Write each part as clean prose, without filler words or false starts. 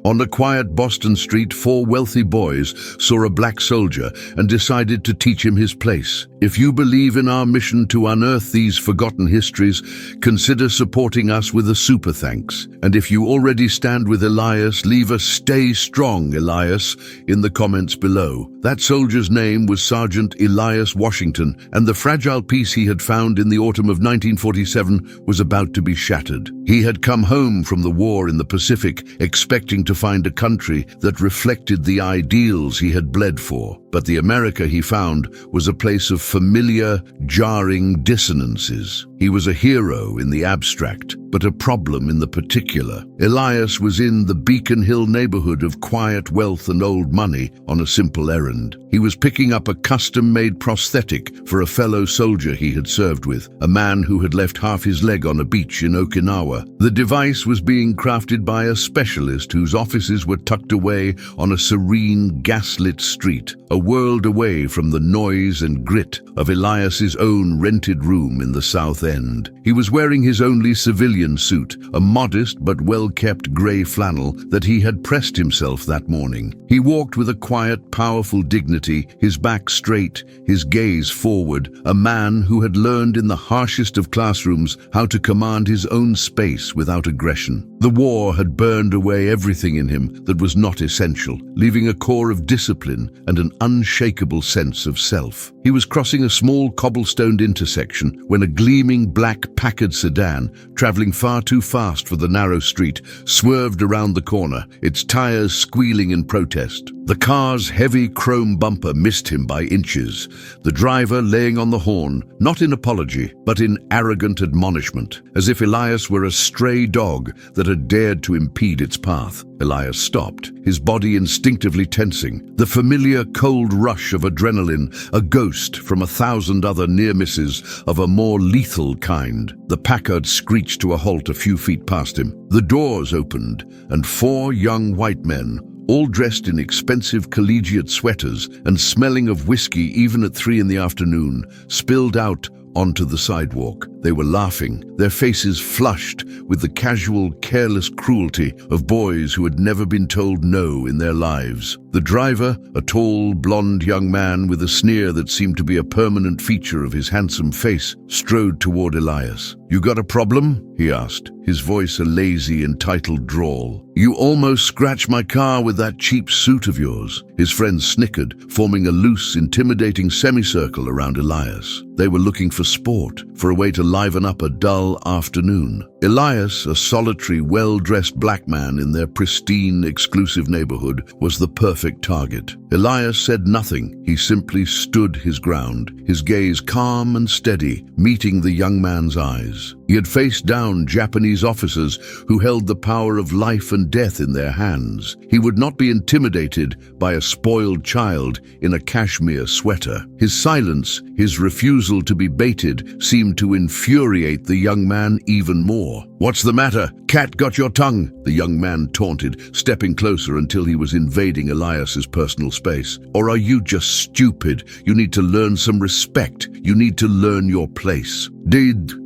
On a quiet Boston street, 4 wealthy boys saw a black soldier and decided to teach him his place. If you believe in our mission to unearth these forgotten histories, consider supporting us with a super thanks. And if you already stand with Elias, leave a "Stay strong, Elias" in the comments below. That soldier's name was Sergeant Elias Washington, and the fragile peace he had found in the autumn of 1947 was about to be shattered. He had come home from the war in the Pacific, expecting to find a country that reflected the ideals he had bled for. But the America he found was a place of familiar, jarring dissonances. He was a hero in the abstract, but a problem in the particular. Elias was in the Beacon Hill neighborhood of quiet wealth and old money on a simple errand. He was picking up a custom-made prosthetic for a fellow soldier he had served with, a man who had left half his leg on a beach in Okinawa. The device was being crafted by a specialist whose offices were tucked away on a serene, gaslit street, a world away from the noise and grit of Elias's own rented room in the South End. He was wearing his only civilian suit, a modest but well-kept grey flannel that he had pressed himself that morning. He walked with a quiet, powerful dignity, his back straight, his gaze forward, a man who had learned in the harshest of classrooms how to command his own space without aggression. The war had burned away everything in him that was not essential, leaving a core of discipline and an unshakable sense of self. He was crossing a small cobblestoned intersection when a gleaming black Packard sedan, traveling far too fast for the narrow street, swerved around the corner, its tires squealing in protest. The car's heavy chrome bumper missed him by inches, the driver laying on the horn, not in apology, but in arrogant admonishment, as if Elias were a stray dog that had dared to impede its path. Elias stopped, his body instinctively tensing, the familiar cold rush of adrenaline, a ghost from 1,000 other near misses of a more lethal kind. The Packard screeched to a halt a few feet past him. The doors opened, and 4 young white men, all dressed in expensive collegiate sweaters and smelling of whiskey even at 3 in the afternoon, spilled out onto the sidewalk. They were laughing, their faces flushed with the casual, careless cruelty of boys who had never been told no in their lives. The driver, a tall, blonde young man with a sneer that seemed to be a permanent feature of his handsome face, strode toward Elias. "You got a problem?" he asked, his voice a lazy, entitled drawl. "You almost scratched my car with that cheap suit of yours." His friends snickered, forming a loose, intimidating semicircle around Elias. They were looking for sport, for a way to liven up a dull afternoon. Elias, a solitary, well-dressed black man in their pristine, exclusive neighborhood, was the perfect target. Elias said nothing. He simply stood his ground, his gaze calm and steady, meeting the young man's eyes. He had faced down Japanese officers who held the power of life and death in their hands. He would not be intimidated by a spoiled child in a cashmere sweater. His silence, his refusal to be baited, seemed to infuriate the young man even more. "What's the matter? Cat got your tongue?" the young man taunted, stepping closer until he was invading Elias's personal space. "Or are you just stupid? You need to learn some respect. You need to learn your place."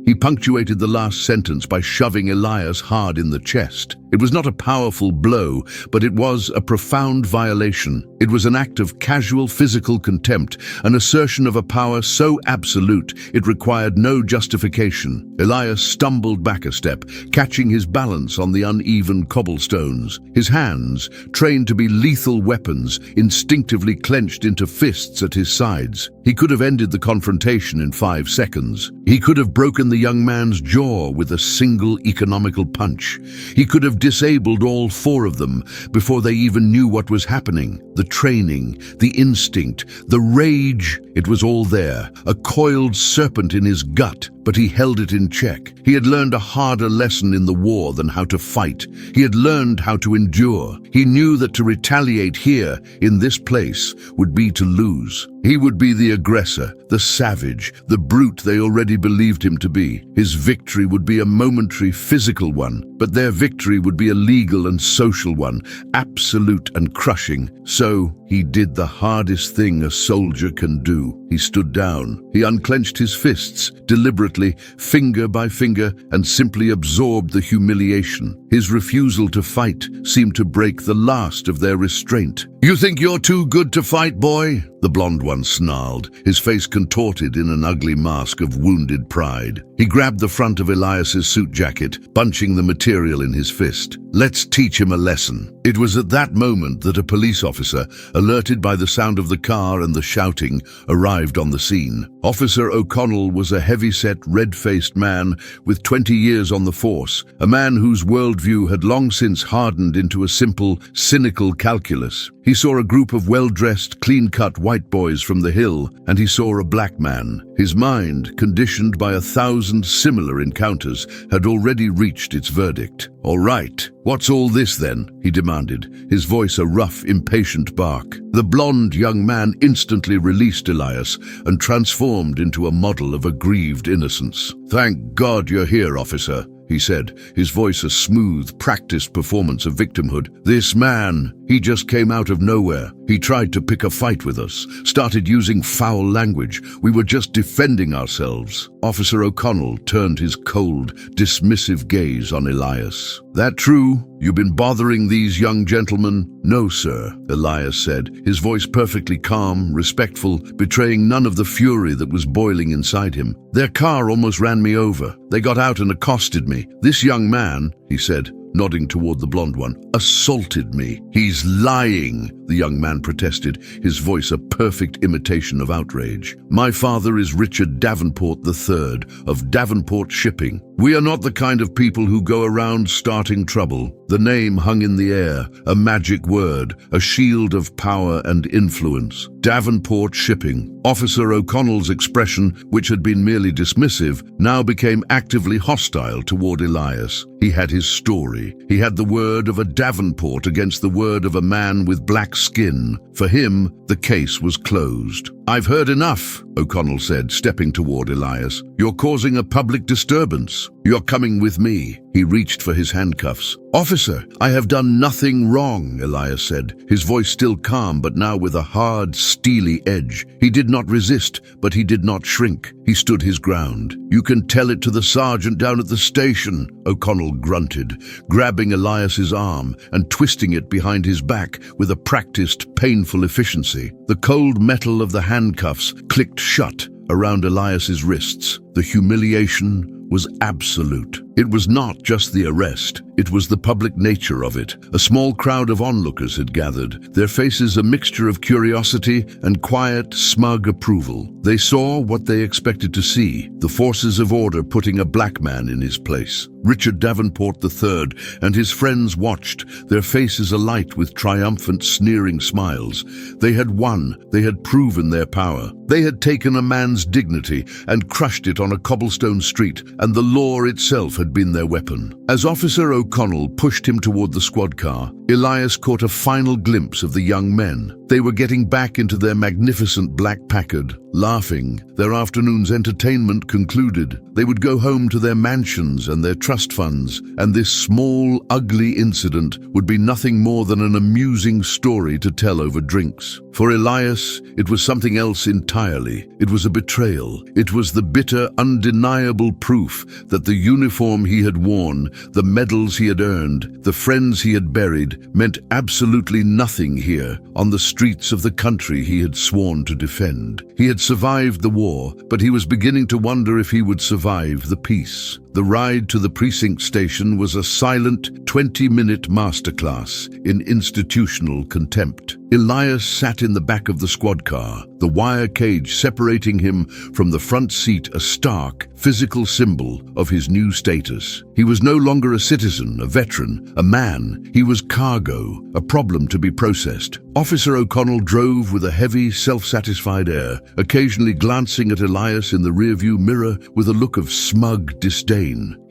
He punctuated the last sentence by shoving Elias hard in the chest. It was not a powerful blow, but it was a profound violation. It was an act of casual physical contempt, an assertion of a power so absolute it required no justification. Elias stumbled back a step, catching his balance on the uneven cobblestones. His hands, trained to be lethal weapons, instinctively clenched into fists at his sides. He could have ended the confrontation in 5 seconds. He could have broken the young man's jaw with a single economical punch. He could have disabled all 4 of them before they even knew what was happening. The training, the instinct, the rage, it was all there, a coiled serpent in his gut, but he held it in check. He had learned a harder lesson in the war than how to fight. He had learned how to endure. He knew that to retaliate here, in this place, would be to lose. He would be the aggressor, the savage, the brute they already believed him to be. His victory would be a momentary physical one, but their victory would be a legal and social one, absolute and crushing. So he did the hardest thing a soldier can do. He stood down. He unclenched his fists, deliberately, finger by finger, and simply absorbed the humiliation. His refusal to fight seemed to break the last of their restraint. "You think you're too good to fight, boy?" the blonde one snarled, his face contorted in an ugly mask of wounded pride. He grabbed the front of Elias's suit jacket, bunching the material in his fist. "Let's teach him a lesson." It was at that moment that a police officer, alerted by the sound of the car and the shouting, arrived on the scene. Officer O'Connell was a heavy-set, red-faced man with 20 years on the force, a man whose worldview had long since hardened into a simple, cynical calculus. He saw a group of well-dressed, clean-cut white boys from the hill, and he saw a black man. His mind, conditioned by 1,000 similar encounters, had already reached its verdict. "All right, what's all this then?" he demanded, his voice a rough, impatient bark. The blonde young man instantly released Elias and transformed into a model of aggrieved innocence. "Thank God you're here, officer," he said, his voice a smooth, practiced performance of victimhood. "This man, he just came out of nowhere. He tried to pick a fight with us, started using foul language. We were just defending ourselves." Officer O'Connell turned his cold, dismissive gaze on Elias. "That true? You've been bothering these young gentlemen?" "No, sir," Elias said, his voice perfectly calm, respectful, betraying none of the fury that was boiling inside him. "Their car almost ran me over. They got out and accosted me. This young man," he said, nodding toward the blonde one, "assaulted me." "He's lying," the young man protested, his voice a perfect imitation of outrage. "My father is Richard Davenport III of Davenport Shipping. We are not the kind of people who go around starting trouble." The name hung in the air, a magic word, a shield of power and influence. Davenport Shipping. Officer O'Connell's expression, which had been merely dismissive, now became actively hostile toward Elias. He had his story. He had the word of a Davenport against the word of a man with black skin. For him, the case was closed. "I've heard enough," O'Connell said, stepping toward Elias. "You're causing a public disturbance. You're coming with me." He reached for his handcuffs. "Officer, I have done nothing wrong," Elias said, his voice still calm but now with a hard, steely edge. He did not resist, but he did not shrink. He stood his ground. "You can tell it to the sergeant down at the station," O'Connell grunted, grabbing Elias's arm and twisting it behind his back with a practiced, painful efficiency. The cold metal of the handcuffs clicked shut around Elias's wrists. The humiliation was absolute. It was not just the arrest, it was the public nature of it. A small crowd of onlookers had gathered, their faces a mixture of curiosity and quiet, smug approval. They saw what they expected to see, the forces of order putting a black man in his place. Richard Davenport III and his friends watched, their faces alight with triumphant, sneering smiles. They had won, they had proven their power. They had taken a man's dignity and crushed it on a cobblestone street, and the law itself had been their weapon. As Officer O'Connell pushed him toward the squad car, Elias caught a final glimpse of the young men. They were getting back into their magnificent black Packard, laughing. Their afternoon's entertainment concluded. They would go home to their mansions and their trust funds, and this small, ugly incident would be nothing more than an amusing story to tell over drinks. For Elias, it was something else entirely. It was a betrayal. It was the bitter, undeniable proof that the uniform he had worn, the medals he had earned, the friends he had buried, meant absolutely nothing here on the streets of the country he had sworn to defend. He had survived the war, but he was beginning to wonder if he would survive the peace. The ride to the precinct station was a silent 20-minute masterclass in institutional contempt. Elias sat in the back of the squad car, the wire cage separating him from the front seat a stark, physical symbol of his new status. He was no longer a citizen, a veteran, a man. He was cargo, a problem to be processed. Officer O'Connell drove with a heavy, self-satisfied air, occasionally glancing at Elias in the rearview mirror with a look of smug disdain.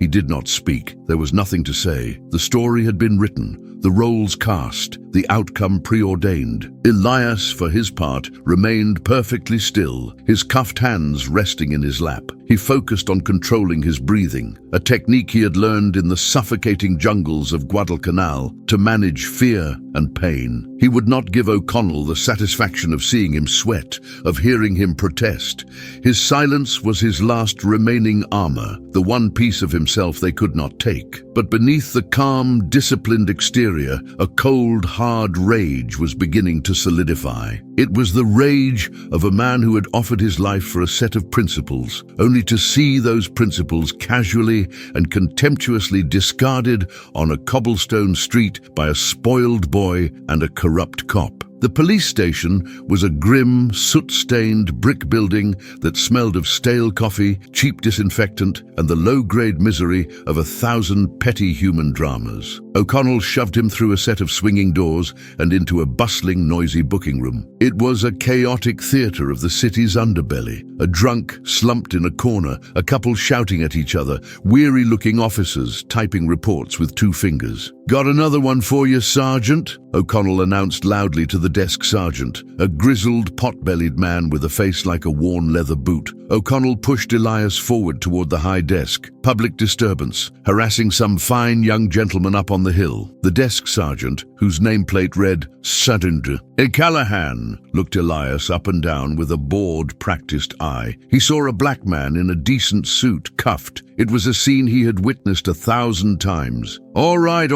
He did not speak. There was nothing to say. The story had been written, the roles cast, the outcome preordained. Elias, for his part, remained perfectly still, his cuffed hands resting in his lap. He focused on controlling his breathing, a technique he had learned in the suffocating jungles of Guadalcanal to manage fear and pain. He would not give O'Connell the satisfaction of seeing him sweat, of hearing him protest. His silence was his last remaining armor, the one piece of himself they could not take. But beneath the calm, disciplined exterior, a cold, hard rage was beginning to solidify. It was the rage of a man who had offered his life for a set of principles, only to see those principles casually and contemptuously discarded on a cobblestone street by a spoiled boy and a corrupt cop. The police station was a grim, soot-stained brick building that smelled of stale coffee, cheap disinfectant, and the low-grade misery of 1,000 petty human dramas. O'Connell shoved him through a set of swinging doors and into a bustling, noisy booking room. It was a chaotic theater of the city's underbelly. A drunk slumped in a corner, a couple shouting at each other, weary-looking officers typing reports with 2 fingers. "Got another one for you, Sergeant," O'Connell announced loudly to the desk sergeant, a grizzled, pot-bellied man with a face like a worn leather boot. O'Connell pushed Elias forward toward the high desk. Public disturbance, harassing some fine young gentleman up on the hill. The desk sergeant, whose nameplate read Sergeant Callahan, looked Elias up and down with a bored, practiced eye. He saw a black man in a decent suit, cuffed. It was a scene he had witnessed 1,000 times. All right,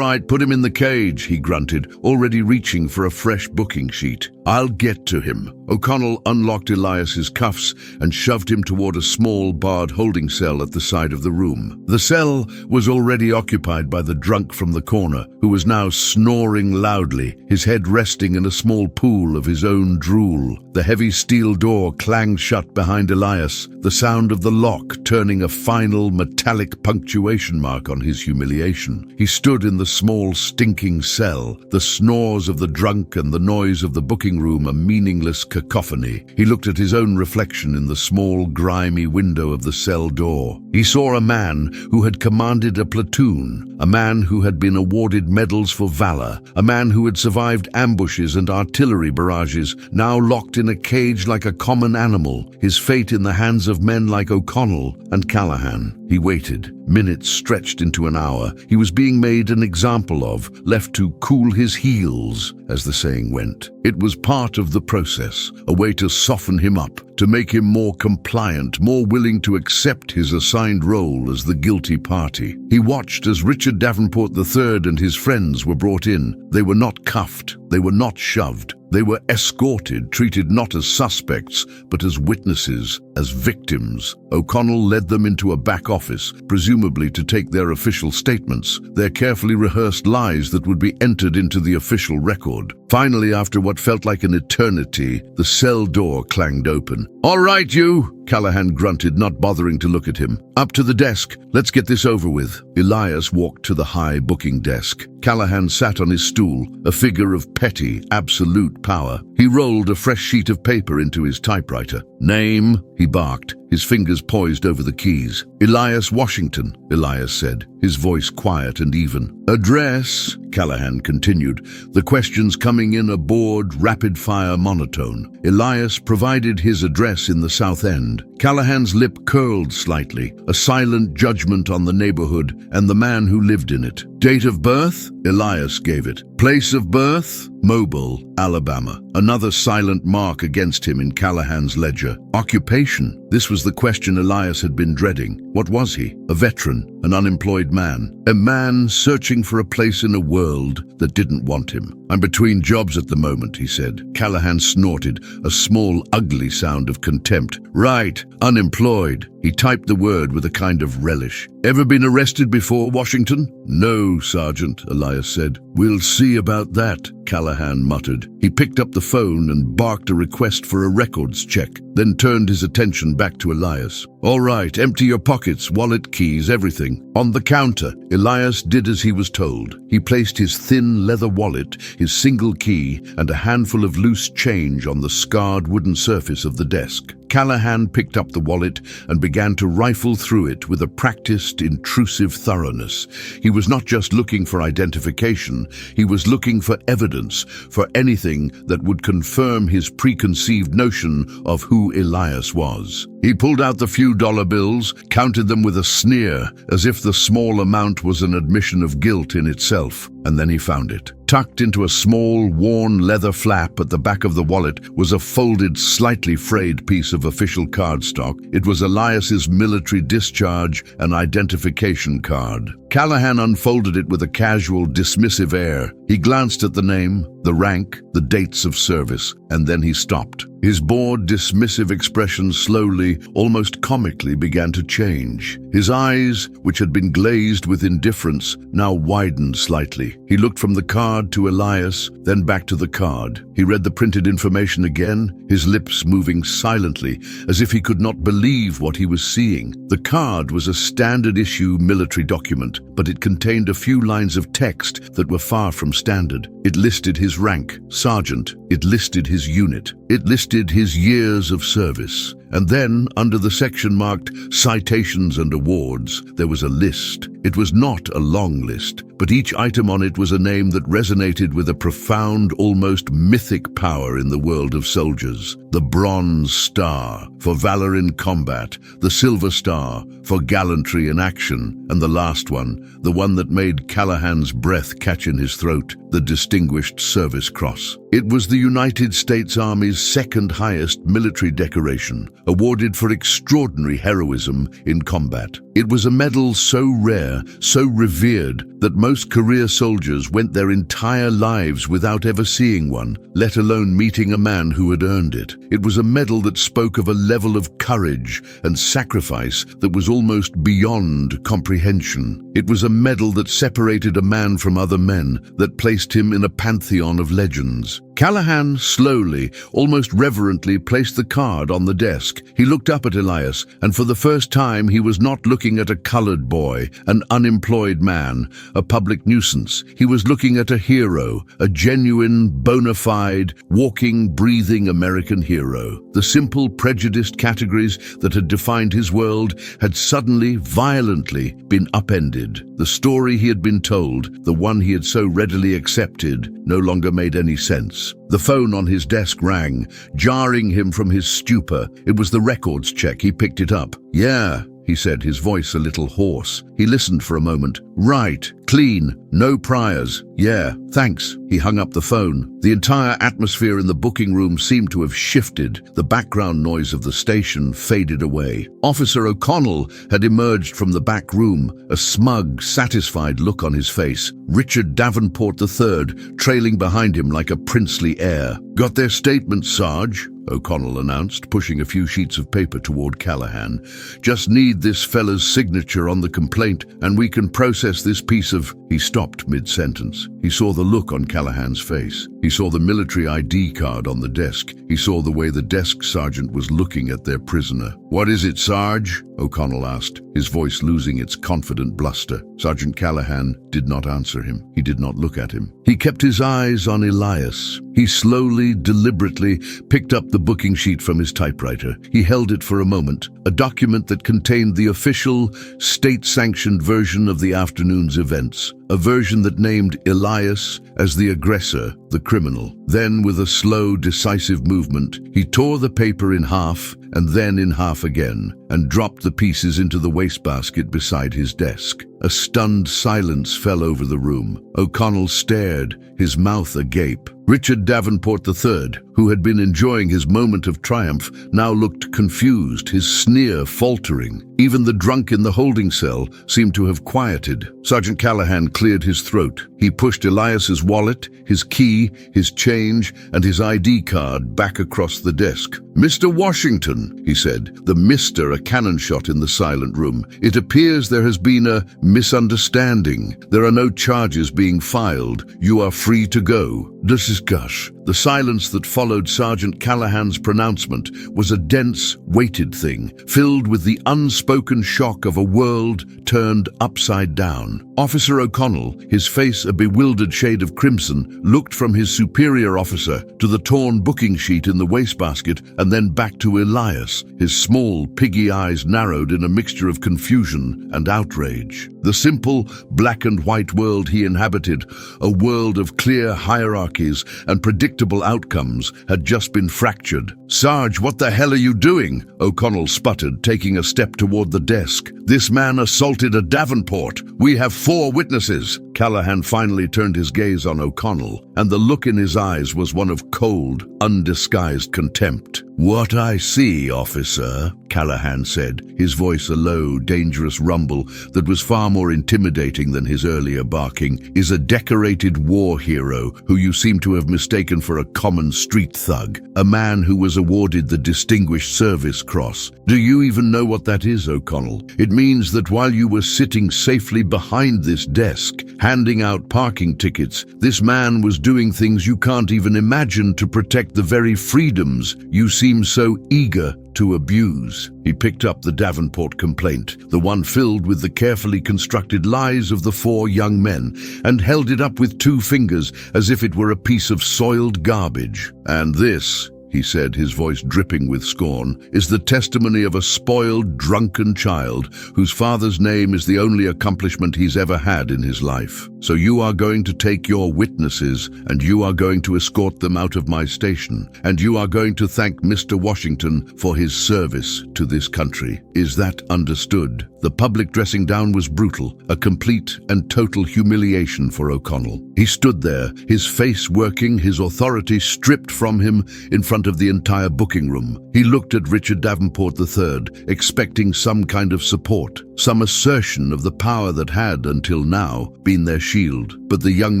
put him in the cage," he grunted, already reaching for a fresh booking sheet. "I'll get to him." O'Connell unlocked Elias's cuffs and shoved him toward a small, barred holding cell at the side of the room. The cell was already occupied by the drunk from the corner, who was now snoring loudly, his head resting in a small pool of his own drool. The heavy steel door clanged shut behind Elias, the sound of the lock turning a final metallic punctuation mark on his humiliation. He stood in the small, stinking cell, the snores of the drunk and the noise of the booking room a meaningless cacophony. He looked at his own reflection in the small, grimy window of the cell door. He saw a man who had commanded a platoon, a man who had been awarded medals for valor, a man who had survived ambushes and artillery barrages, now locked in a cage like a common animal, his fate in the hands of men like O'Connell and Callahan. He waited. Minutes stretched into an hour. He was being made an example of, left to cool his heels, as the saying went. It was part of the process, a way to soften him up, to make him more compliant, more willing to accept his assigned role as the guilty party. He watched as Richard Davenport III and his friends were brought in. They were not cuffed. They were not shoved. They were escorted, treated not as suspects, but as witnesses, as victims. O'Connell led them into a back office, presumably to take their official statements, their carefully rehearsed lies that would be entered into the official record. Finally, after what felt like an eternity, the cell door clanged open. "All right, you," Callahan grunted, not bothering to look at him. "Up to the desk. Let's get this over with." Elias walked to the high booking desk. Callahan sat on his stool, a figure of petty, absolute power. He rolled a fresh sheet of paper into his typewriter. "Name?" he barked, his fingers poised over the keys. "Elias Washington," Elias said, his voice quiet and even. "Address?" Callahan continued, the questions coming in a bored, rapid-fire monotone. Elias provided his address in the South End. Callahan's lip curled slightly, a silent judgment on the neighborhood and the man who lived in it. "Date of birth?" Elias gave it. "Place of birth?" "Mobile, Alabama." Another silent mark against him in Callahan's ledger. "Occupation?" This was the question Elias had been dreading. What was he? A veteran, an unemployed man, a man searching for a place in a world that didn't want him. "I'm between jobs at the moment," he said. Callahan snorted, a small, ugly sound of contempt. "Right, unemployed." He typed the word with a kind of relish. "Ever been arrested before, Washington?" "No, Sergeant," Elias said. "We'll see about that," Callahan muttered. He picked up the phone and barked a request for a records check, then turned his attention back to Elias. "All right, empty your pockets, wallet, keys, everything." On the counter, Elias did as he was told. He placed his thin leather wallet, his single key, and a handful of loose change on the scarred wooden surface of the desk. Callahan picked up the wallet and began to rifle through it with a practiced, intrusive thoroughness. He was not just looking for identification, he was looking for evidence, for anything that would confirm his preconceived notion of who Elias was. He pulled out the few dollar bills, counted them with a sneer, as if the small amount was an admission of guilt in itself, and then he found it. Tucked into a small, worn leather flap at the back of the wallet was a folded, slightly frayed piece of official cardstock. It was Elias's military discharge and identification card. Callahan unfolded it with a casual, dismissive air. He glanced at the name, the rank, the dates of service, and then he stopped. His bored, dismissive expression slowly, almost comically, began to change. His eyes, which had been glazed with indifference, now widened slightly. He looked from the card to Elias, then back to the card. He read the printed information again, his lips moving silently, as if he could not believe what he was seeing. The card was a standard-issue military document, but it contained a few lines of text that were far from standard. It listed his rank, sergeant. It listed his unit. It listed his years of service. And then, under the section marked Citations and Awards, there was a list. It was not a long list, but each item on it was a name that resonated with a profound, almost mythic power in the world of soldiers. The Bronze Star, for valor in combat, the Silver Star, for gallantry in action, and the last one, the one that made Callahan's breath catch in his throat, the Distinguished Service Cross. It was the United States Army's second highest military decoration, awarded for extraordinary heroism in combat. It was a medal so rare, so revered, that most career soldiers went their entire lives without ever seeing one, let alone meeting a man who had earned it. It was a medal that spoke of a level of courage and sacrifice that was almost beyond comprehension. It was a medal that separated a man from other men, that placed him in a pantheon of legends. Callahan slowly, almost reverently, placed the card on the desk. He looked up at Elias, and for the first time he was not looking at a colored boy, an unemployed man, a public nuisance. He was looking at a hero, a genuine, bona fide, walking, breathing American hero. The simple, prejudiced categories that had defined his world had suddenly, violently been upended. The story he had been told, the one he had so readily accepted, no longer made any sense. The phone on his desk rang, jarring him from his stupor. It was the records check. He picked it up. "Yeah," he said, his voice a little hoarse. He listened for a moment. "Right. Clean. No priors. Yeah, thanks." He hung up the phone. The entire atmosphere in the booking room seemed to have shifted. The background noise of the station faded away. Officer O'Connell had emerged from the back room, a smug, satisfied look on his face. Richard Davenport III trailing behind him like a princely heir. "Got their statement, Sarge?" O'Connell announced, pushing a few sheets of paper toward Callahan. "Just need this fella's signature on the complaint, and we can process this piece of—" He stopped mid-sentence. He saw the look on Callahan's face. He saw the military ID card on the desk. He saw the way the desk sergeant was looking at their prisoner. "What is it, Sarge?" O'Connell asked, his voice losing its confident bluster. Sergeant Callahan did not answer him. He did not look at him. He kept his eyes on Elias. He slowly, deliberately picked up the booking sheet from his typewriter. He held it for a moment, a document that contained the official, state-sanctioned version of the afternoon's events, a version that named Elias as the aggressor, the criminal. Then, with a slow, decisive movement, he tore the paper in half and then in half again, and dropped the pieces into the wastebasket beside his desk. A stunned silence fell over the room. O'Connell stared, his mouth agape. Richard Davenport III, who had been enjoying his moment of triumph, now looked confused, his sneer faltering. Even the drunk in the holding cell seemed to have quieted. Sergeant Callahan cleared his throat. He pushed Elias's wallet, his key, his change, and his ID card back across the desk. "Mr. Washington," he said, the Mr. a cannon shot in the silent room, "it appears there has been a misunderstanding. There are no charges being filed. You are free to go." Discuss. The silence that followed Sergeant Callahan's pronouncement was a dense, weighted thing, filled with the unspoken shock of a world turned upside down. Officer O'Connell, his face a bewildered shade of crimson, looked from his superior officer to the torn booking sheet in the wastebasket and then back to Elias, his small, piggy eyes narrowed in a mixture of confusion and outrage. The simple, black and white world he inhabited, a world of clear hierarchies and predictable outcomes, had just been fractured. "Sarge, what the hell are you doing?" O'Connell sputtered, taking a step toward the desk. "This man assaulted a Davenport. We have 4 witnesses." Callahan finally turned his gaze on O'Connell, and the look in his eyes was one of cold, undisguised contempt. "What I see, officer," Callahan said, his voice a low, dangerous rumble that was far more intimidating than his earlier barking, "is a decorated war hero who you seem to have mistaken for a common street thug, a man who was awarded the Distinguished Service Cross. Do you even know what that is, O'Connell? It means that while you were sitting safely behind this desk, handing out parking tickets, this man was doing things you can't even imagine to protect the very freedoms you seem so eager to abuse." He picked up the Davenport complaint, the one filled with the carefully constructed lies of the 4 young men, and held it up with 2 fingers as if it were a piece of soiled garbage. "And this," he said, his voice dripping with scorn, "is the testimony of a spoiled, drunken child whose father's name is the only accomplishment he's ever had in his life. So you are going to take your witnesses, and you are going to escort them out of my station, and you are going to thank Mr. Washington for his service to this country. Is that understood?" The public dressing down was brutal, a complete and total humiliation for O'Connell. He stood there, his face working, his authority stripped from him in front of the entire booking room. He looked at Richard Davenport III, expecting some kind of support, some assertion of the power that had, until now, been their shield. But the young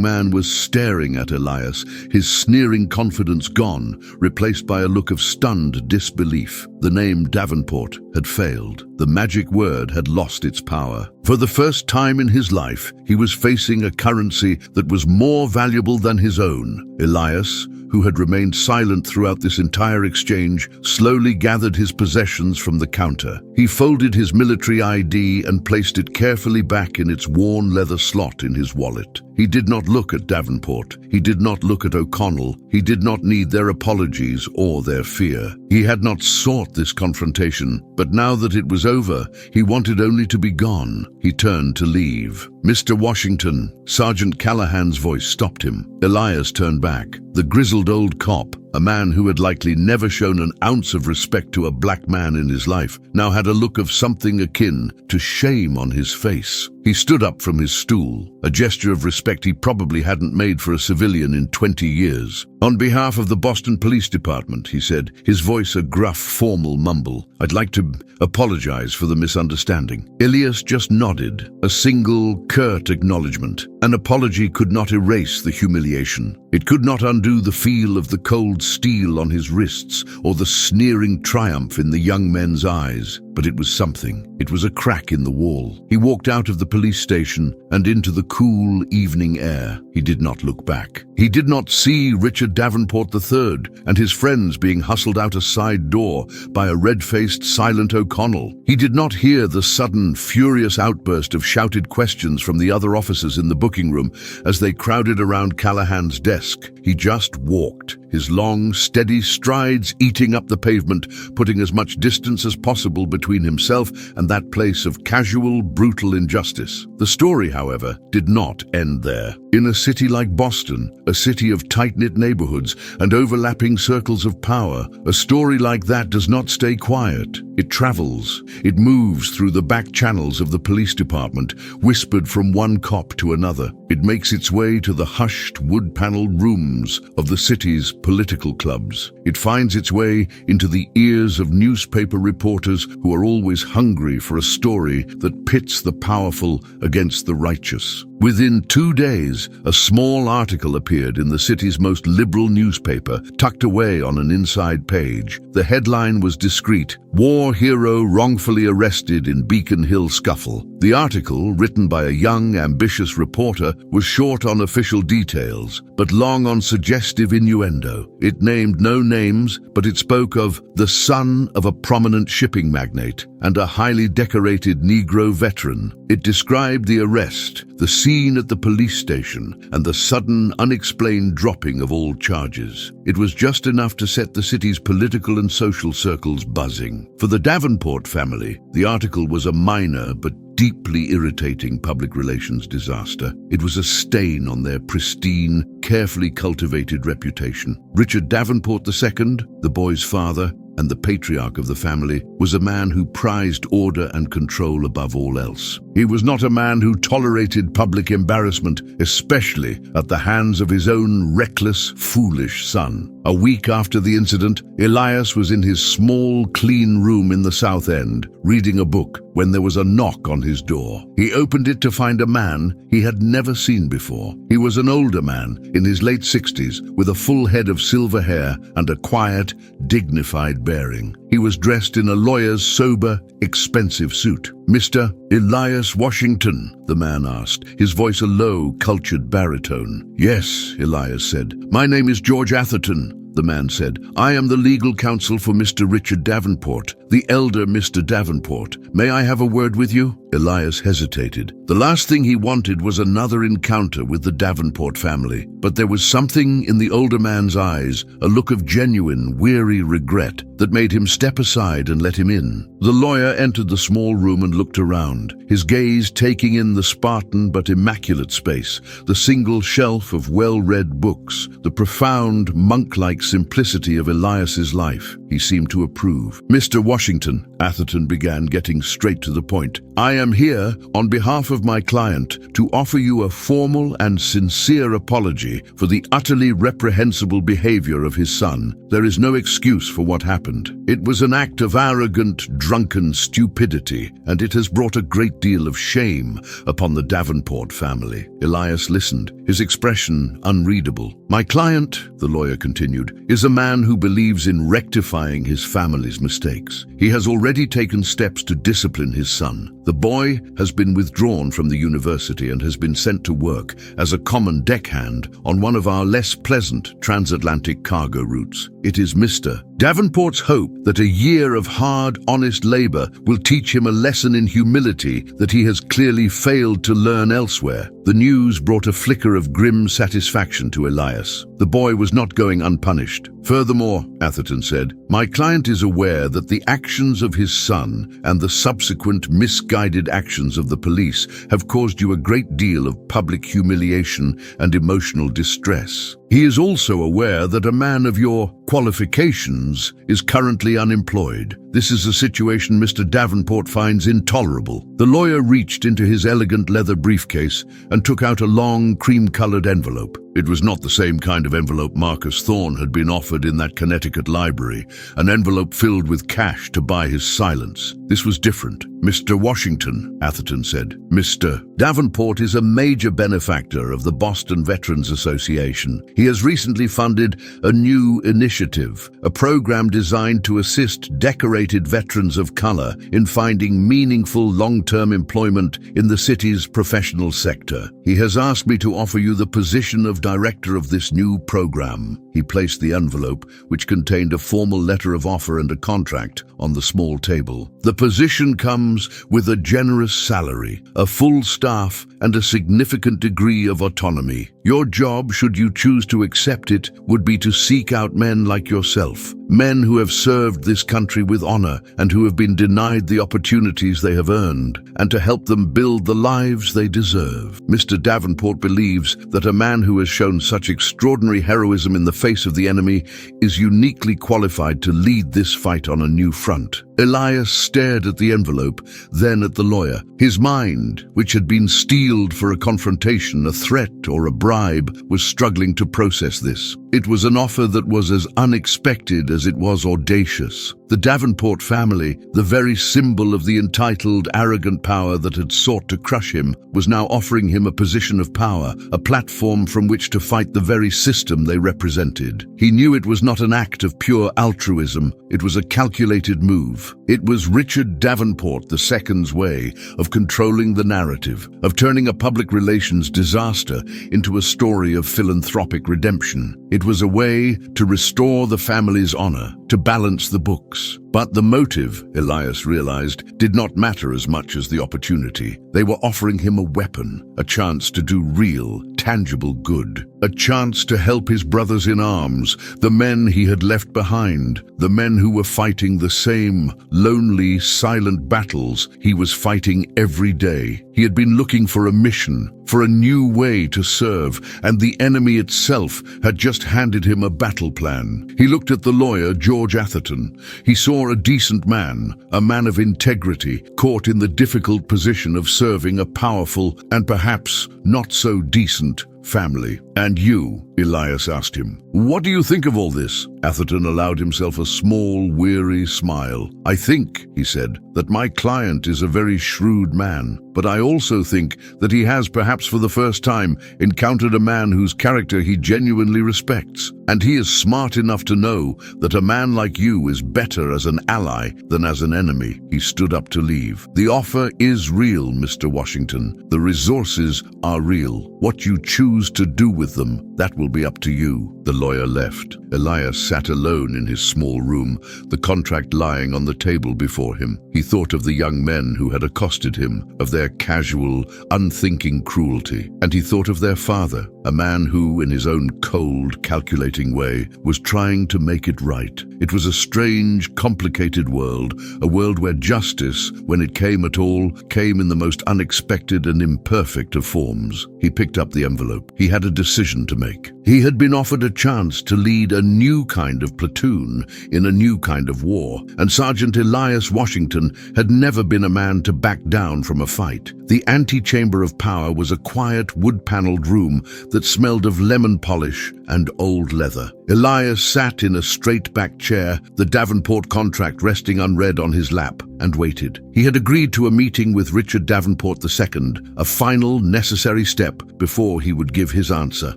man was staring at Elias, his sneering confidence gone, replaced by a look of stunned disbelief. The name Davenport had failed. The magic word had lost its power. For the first time in his life, he was facing a currency that was more valuable than his own. Elias, who had remained silent throughout this entire exchange, slowly gathered his possessions from the counter. He folded his military ID and placed it carefully back in its worn leather slot in his wallet. He did not look at Davenport. He did not look at O'Connell. He did not need their apologies or their fear. He had not sought this confrontation, but now that it was over, he wanted only to be gone. He turned to leave. "Mr. Washington," Sergeant Callahan's voice stopped him. Elias turned back. The grizzled old cop, a man who had likely never shown an ounce of respect to a black man in his life, now had a look of something akin to shame on his face. He stood up from his stool, a gesture of respect he probably hadn't made for a civilian in 20 years. "On behalf of the Boston Police Department," he said, his voice a gruff, formal mumble, "I'd like to apologize for the misunderstanding." Elias just nodded, a single, curt acknowledgement. An apology could not erase the humiliation. It could not undo the feel of the cold steel on his wrists or the sneering triumph in the young men's eyes. But it was something. It was a crack in the wall. He walked out of the police station and into the cool evening air. He did not look back. He did not see Richard Davenport III and his friends being hustled out a side door by a red-faced, silent O'Connell. He did not hear the sudden, furious outburst of shouted questions from the other officers in the booking room as they crowded around Callahan's desk. He just walked, his long, steady strides eating up the pavement, putting as much distance as possible between himself and that place of casual, brutal injustice. The story, however, did not end there. In a city like Boston, a city of tight-knit neighborhoods and overlapping circles of power, a story like that does not stay quiet. It travels. It moves through the back channels of the police department, whispered from one cop to another. It makes its way to the hushed, wood-paneled rooms of the city's political clubs. It finds its way into the ears of newspaper reporters who are always hungry for a story that pits the powerful against the righteous. Within 2 days, a small article appeared in the city's most liberal newspaper, tucked away on an inside page. The headline was discreet: "War War hero wrongfully arrested in Beacon Hill scuffle. The article, written by a young, ambitious reporter, was short on official details, but long on suggestive innuendo. It named no names, but it spoke of the son of a prominent shipping magnate and a highly decorated Negro veteran. It described the arrest, the scene at the police station, and the sudden, unexplained dropping of all charges. It was just enough to set the city's political and social circles buzzing. For the Davenport family, the article was a minor but deeply irritating public relations disaster. It was a stain on their pristine, carefully cultivated reputation. Richard Davenport II, the boy's father, and the patriarch of the family, was a man who prized order and control above all else. He was not a man who tolerated public embarrassment, especially at the hands of his own reckless, foolish son. A week after the incident, Elias was in his small, clean room in the South End, reading a book, when there was a knock on his door. He opened it to find a man he had never seen before. He was an older man, in his late 60s, with a full head of silver hair and a quiet, dignified bearing. He was dressed in a lawyer's sober, expensive suit. "Mr. Elias Washington?" the man asked, his voice a low, cultured baritone. "Yes," Elias said. "My name is George Atherton," the man said. "I am the legal counsel for Mr. Richard Davenport, the elder Mr. Davenport. May I have a word with you?" Elias hesitated. The last thing he wanted was another encounter with the Davenport family, but there was something in the older man's eyes, a look of genuine, weary regret, that made him step aside and let him in. The lawyer entered the small room and looked around, his gaze taking in the Spartan but immaculate space, the single shelf of well-read books, the profound, monk-like simplicity of Elias's life. He seemed to approve. "Mr. Washington," Atherton began, getting straight to the point, "I am here on behalf of my client to offer you a formal and sincere apology for the utterly reprehensible behavior of his son. There is no excuse for what happened. It was an act of arrogant, drunken stupidity, and it has brought a great deal of shame upon the Davenport family." Elias listened, his expression unreadable. "My client," the lawyer continued, "is a man who believes in rectifying his family's mistakes. He has already taken steps to discipline his son. The boy has been withdrawn from the university and has been sent to work as a common deckhand on one of our less pleasant transatlantic cargo routes. It is Mr. Davenport's hope that a year of hard, honest labor will teach him a lesson in humility that he has clearly failed to learn elsewhere." The news brought a flicker of grim satisfaction to Elias. The boy was not going unpunished. "Furthermore," Atherton said, "my client is aware that the actions of his son and the subsequent misguided actions of the police have caused you a great deal of public humiliation and emotional distress. He is also aware that a man of your qualifications is currently unemployed. This is a situation Mr. Davenport finds intolerable." The lawyer reached into his elegant leather briefcase and took out a long, cream-colored envelope. It was not the same kind of envelope Marcus Thorne had been offered in that Connecticut library, an envelope filled with cash to buy his silence. This was different. "Mr. Washington," Atherton said, "Mr. Davenport is a major benefactor of the Boston Veterans Association. He has recently funded a new initiative, a program designed to assist decorated veterans of color in finding meaningful long-term employment in the city's professional sector. He has asked me to offer you the position of director of this new program." He placed the envelope, which contained a formal letter of offer and a contract, on the small table. "The position comes with a generous salary, a full staff, and a significant degree of autonomy. Your job, should you choose to accept it, would be to seek out men like yourself, men who have served this country with honor and who have been denied the opportunities they have earned, and to help them build the lives they deserve. Mr. Davenport believes that a man who has shown such extraordinary heroism in the face of the enemy is uniquely qualified to lead this fight on a new front." Elias stared at the envelope, then at the lawyer. His mind, which had been steeled for a confrontation, a threat, or a bribe, was struggling to process this. It was an offer that was as unexpected as it was audacious. The Davenport family, the very symbol of the entitled, arrogant power that had sought to crush him, was now offering him a position of power, a platform from which to fight the very system they represented. He knew it was not an act of pure altruism, it was a calculated move. It was Richard Davenport II's way of controlling the narrative, of turning a public relations disaster into a story of philanthropic redemption. It was a way to restore the family's honor, to balance the books. But the motive, Elias realized, did not matter as much as the opportunity. They were offering him a weapon, a chance to do real, tangible good, a chance to help his brothers in arms, the men he had left behind, the men who were fighting the same lonely, silent battles he was fighting every day. He had been looking for a mission, for a new way to serve, and the enemy itself had just handed him a battle plan. He looked at the lawyer, George Atherton. He saw a decent man, a man of integrity, caught in the difficult position of serving a powerful and perhaps not so decent family. "And you?" Elias asked him. "What do you think of all this?" Atherton allowed himself a small, weary smile. "I think," he said, "that my client is a very shrewd man, but I also think that he has, perhaps for the first time, encountered a man whose character he genuinely respects. And he is smart enough to know that a man like you is better as an ally than as an enemy." He stood up to leave. "The offer is real, Mr. Washington. The resources are real. What you choose to do with them, that will be up to you." The lawyer left. Elias sat alone in his small room, the contract lying on the table before him. He thought of the young men who had accosted him, of their casual, unthinking cruelty, and he thought of their father, a man who, in his own cold, calculating way, was trying to make it right. It was a strange, complicated world, a world where justice, when it came at all, came in the most unexpected and imperfect of forms. He picked up the envelope. He had a decision to make. He had been offered a chance to lead a new kind of platoon in a new kind of war, and Sergeant Elias Washington had never been a man to back down from a fight. The antechamber of power was a quiet, wood-paneled room that smelled of lemon polish and old leather. Elias sat in a straight-backed chair, the Davenport contract resting unread on his lap, and waited. He had agreed to a meeting with Richard Davenport II, a final, necessary step before he would give his answer.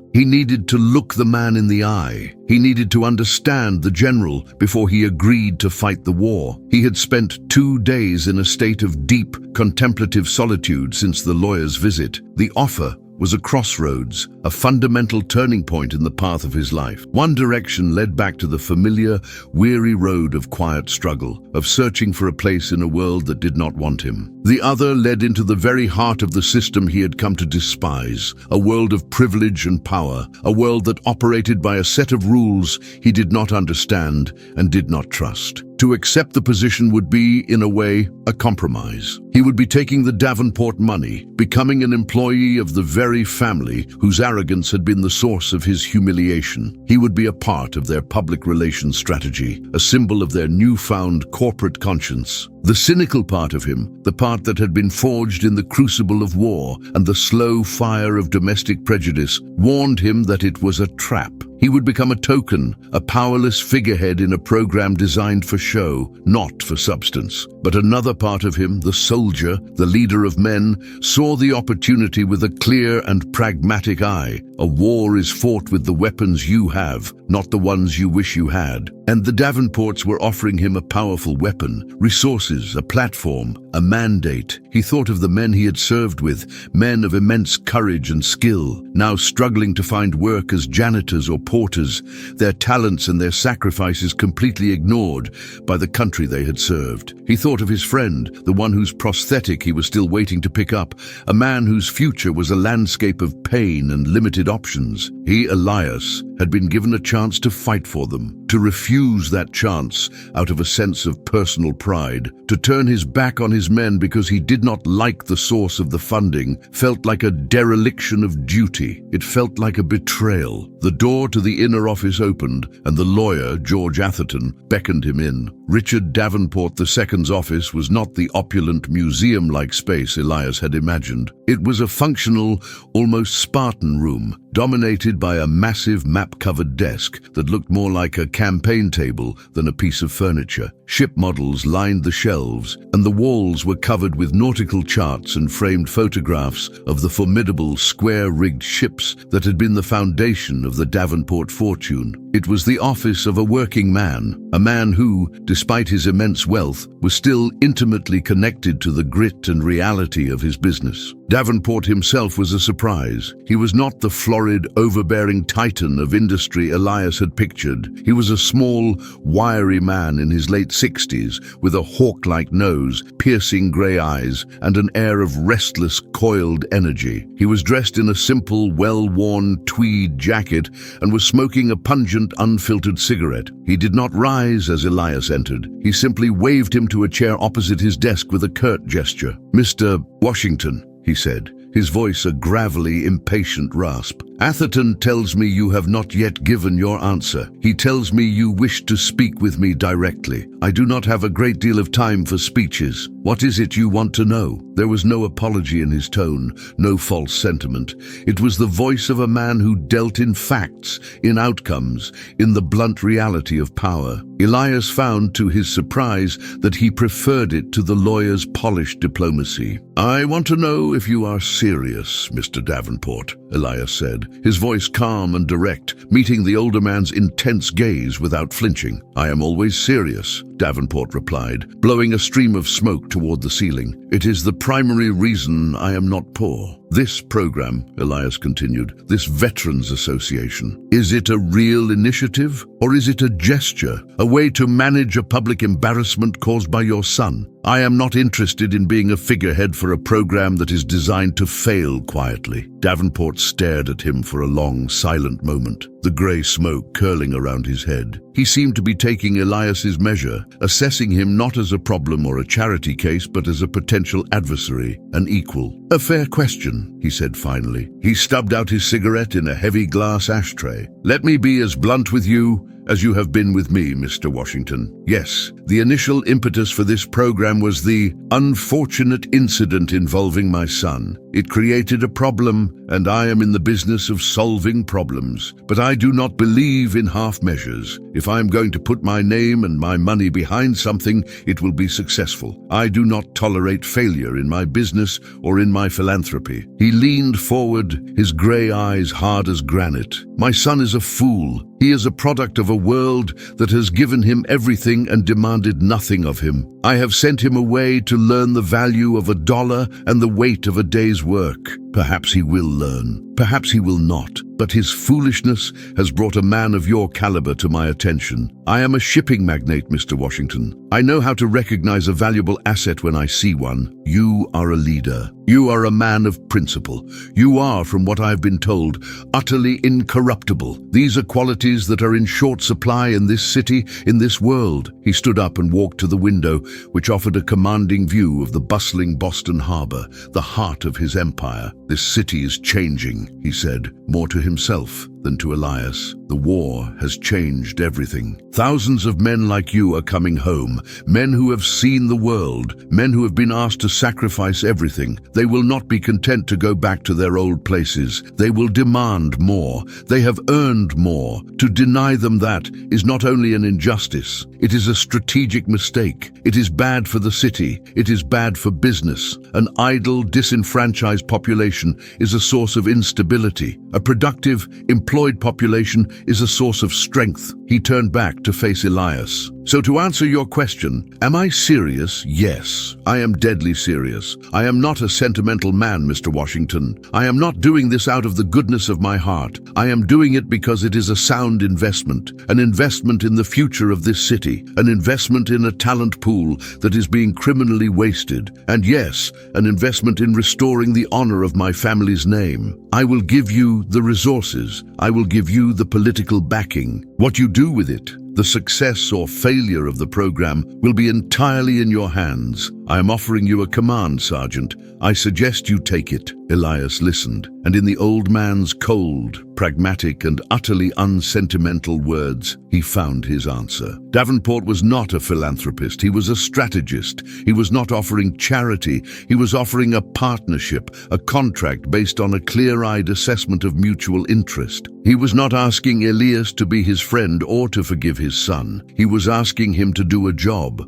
He needed to look the man in the eye. He needed to understand the general before he agreed to fight the war. He had spent 2 days in a state of deep, contemplative solitude since the lawyer's visit. The offer was a crossroads, a fundamental turning point in the path of his life. One direction led back to the familiar, weary road of quiet struggle, of searching for a place in a world that did not want him. The other led into the very heart of the system he had come to despise, a world of privilege and power, a world that operated by a set of rules he did not understand and did not trust. To accept the position would be, in a way, a compromise. He would be taking the Davenport money, becoming an employee of the very family whose arrogance had been the source of his humiliation. He would be a part of their public relations strategy, a symbol of their newfound corporate conscience. The cynical part of him, the part that had been forged in the crucible of war and the slow fire of domestic prejudice, warned him that it was a trap. He would become a token, a powerless figurehead in a program designed for show, not for substance. But another part of him, the soldier, the leader of men, saw the opportunity with a clear and pragmatic eye. A war is fought with the weapons you have, not the ones you wish you had. And the Davenports were offering him a powerful weapon, resources, a platform, a mandate. He thought of the men he had served with, men of immense courage and skill, now struggling to find work as janitors or porters, their talents and their sacrifices completely ignored by the country they had served. He thought of his friend, the one whose prosthetic he was still waiting to pick up, a man whose future was a landscape of pain and limited options. He, Elias, had been given a chance to fight for them. To refuse that chance out of a sense of personal pride, to turn his back on his men because he did not like the source of the funding, felt like a dereliction of duty. It felt like a betrayal. The door to the inner office opened, and the lawyer, George Atherton, beckoned him in. Richard Davenport II's office was not the opulent museum-like space Elias had imagined. It was a functional, almost Spartan room, dominated by a massive map-covered desk that looked more like a campaign table than a piece of furniture. Ship models lined the shelves, and the walls were covered with nautical charts and framed photographs of the formidable square-rigged ships that had been the foundation of the Davenport fortune. It was the office of a working man, a man who, despite his immense wealth, was still intimately connected to the grit and reality of his business. Davenport himself was a surprise. He was not the florid, overbearing titan of industry Elias had pictured. He was a small, wiry man in his late 60s, with a hawk-like nose, piercing grey eyes, and an air of restless, coiled energy. He was dressed in a simple, well-worn tweed jacket and was smoking a pungent, unfiltered cigarette. He did not rise as Elias entered. He simply waved him to a chair opposite his desk with a curt gesture. "Mr. Washington," he said, his voice a gravelly, impatient rasp. "Atherton tells me you have not yet given your answer. He tells me you wish to speak with me directly. I do not have a great deal of time for speeches. What is it you want to know?" There was no apology in his tone, no false sentiment. It was the voice of a man who dealt in facts, in outcomes, in the blunt reality of power. Elias found, to his surprise, that he preferred it to the lawyer's polished diplomacy. "I want to know if you are serious, Mr. Davenport," Elias said, his voice calm and direct, meeting the older man's intense gaze without flinching. "I am always serious," Davenport replied, blowing a stream of smoke toward the ceiling. "It is the primary reason I am not poor. This program," Elias continued, "this Veterans Association, is it a real initiative, or is it a gesture, a way to manage a public embarrassment caused by your son? I am not interested in being a figurehead for a program that is designed to fail quietly." Davenport stared at him for a long, silent moment, the grey smoke curling around his head. He seemed to be taking Elias's measure, assessing him not as a problem or a charity case, but as a potential adversary, an equal. "A fair question," he said finally. He stubbed out his cigarette in a heavy glass ashtray. "Let me be as blunt with you as you have been with me, Mr. Washington. Yes, the initial impetus for this program was the unfortunate incident involving my son. It created a problem, and I am in the business of solving problems. But I do not believe in half measures. If I am going to put my name and my money behind something, it will be successful. I do not tolerate failure in my business or in my philanthropy." He leaned forward, his grey eyes hard as granite. "My son is a fool. He is a product of a world that has given him everything and demanded nothing of him. I have sent him away to learn the value of $1 and the weight of a day's work. Perhaps he will learn. Perhaps he will not. But his foolishness has brought a man of your caliber to my attention. I am a shipping magnate, Mr. Washington. I know how to recognize a valuable asset when I see one. You are a leader. You are a man of principle. You are, from what I've been told, utterly incorruptible. These are qualities that are in short supply in this city, in this world." He stood up and walked to the window, which offered a commanding view of the bustling Boston harbor, the heart of his empire. "This city is changing," he said, more to himself than to Elias. "The war has changed everything. Thousands of men like you are coming home, men who have seen the world, men who have been asked to sacrifice everything. They will not be content to go back to their old places. They will demand more. They have earned more. To deny them that is not only an injustice, it is a strategic mistake. It is bad for the city. It is bad for business. An idle, disenfranchised population is a source of instability. A productive, employed population is a source of strength." He turned back to face Elias. "So to answer your question, am I serious? Yes, I am deadly serious. I am not a sentimental man, Mr. Washington. I am not doing this out of the goodness of my heart. I am doing it because it is a sound investment, an investment in the future of this city, an investment in a talent pool that is being criminally wasted, and yes, an investment in restoring the honor of my family's name. I will give you the resources. I will give you the political backing. What you do with it, the success or failure of the program, will be entirely in your hands. I am offering you a command, Sergeant. I suggest you take it." Elias listened, and in the old man's cold, pragmatic and utterly unsentimental words, he found his answer. Davenport was not a philanthropist, he was a strategist. He was not offering charity, he was offering a partnership, a contract based on a clear-eyed assessment of mutual interest. He was not asking Elias to be his friend or to forgive his son. He was asking him to do a job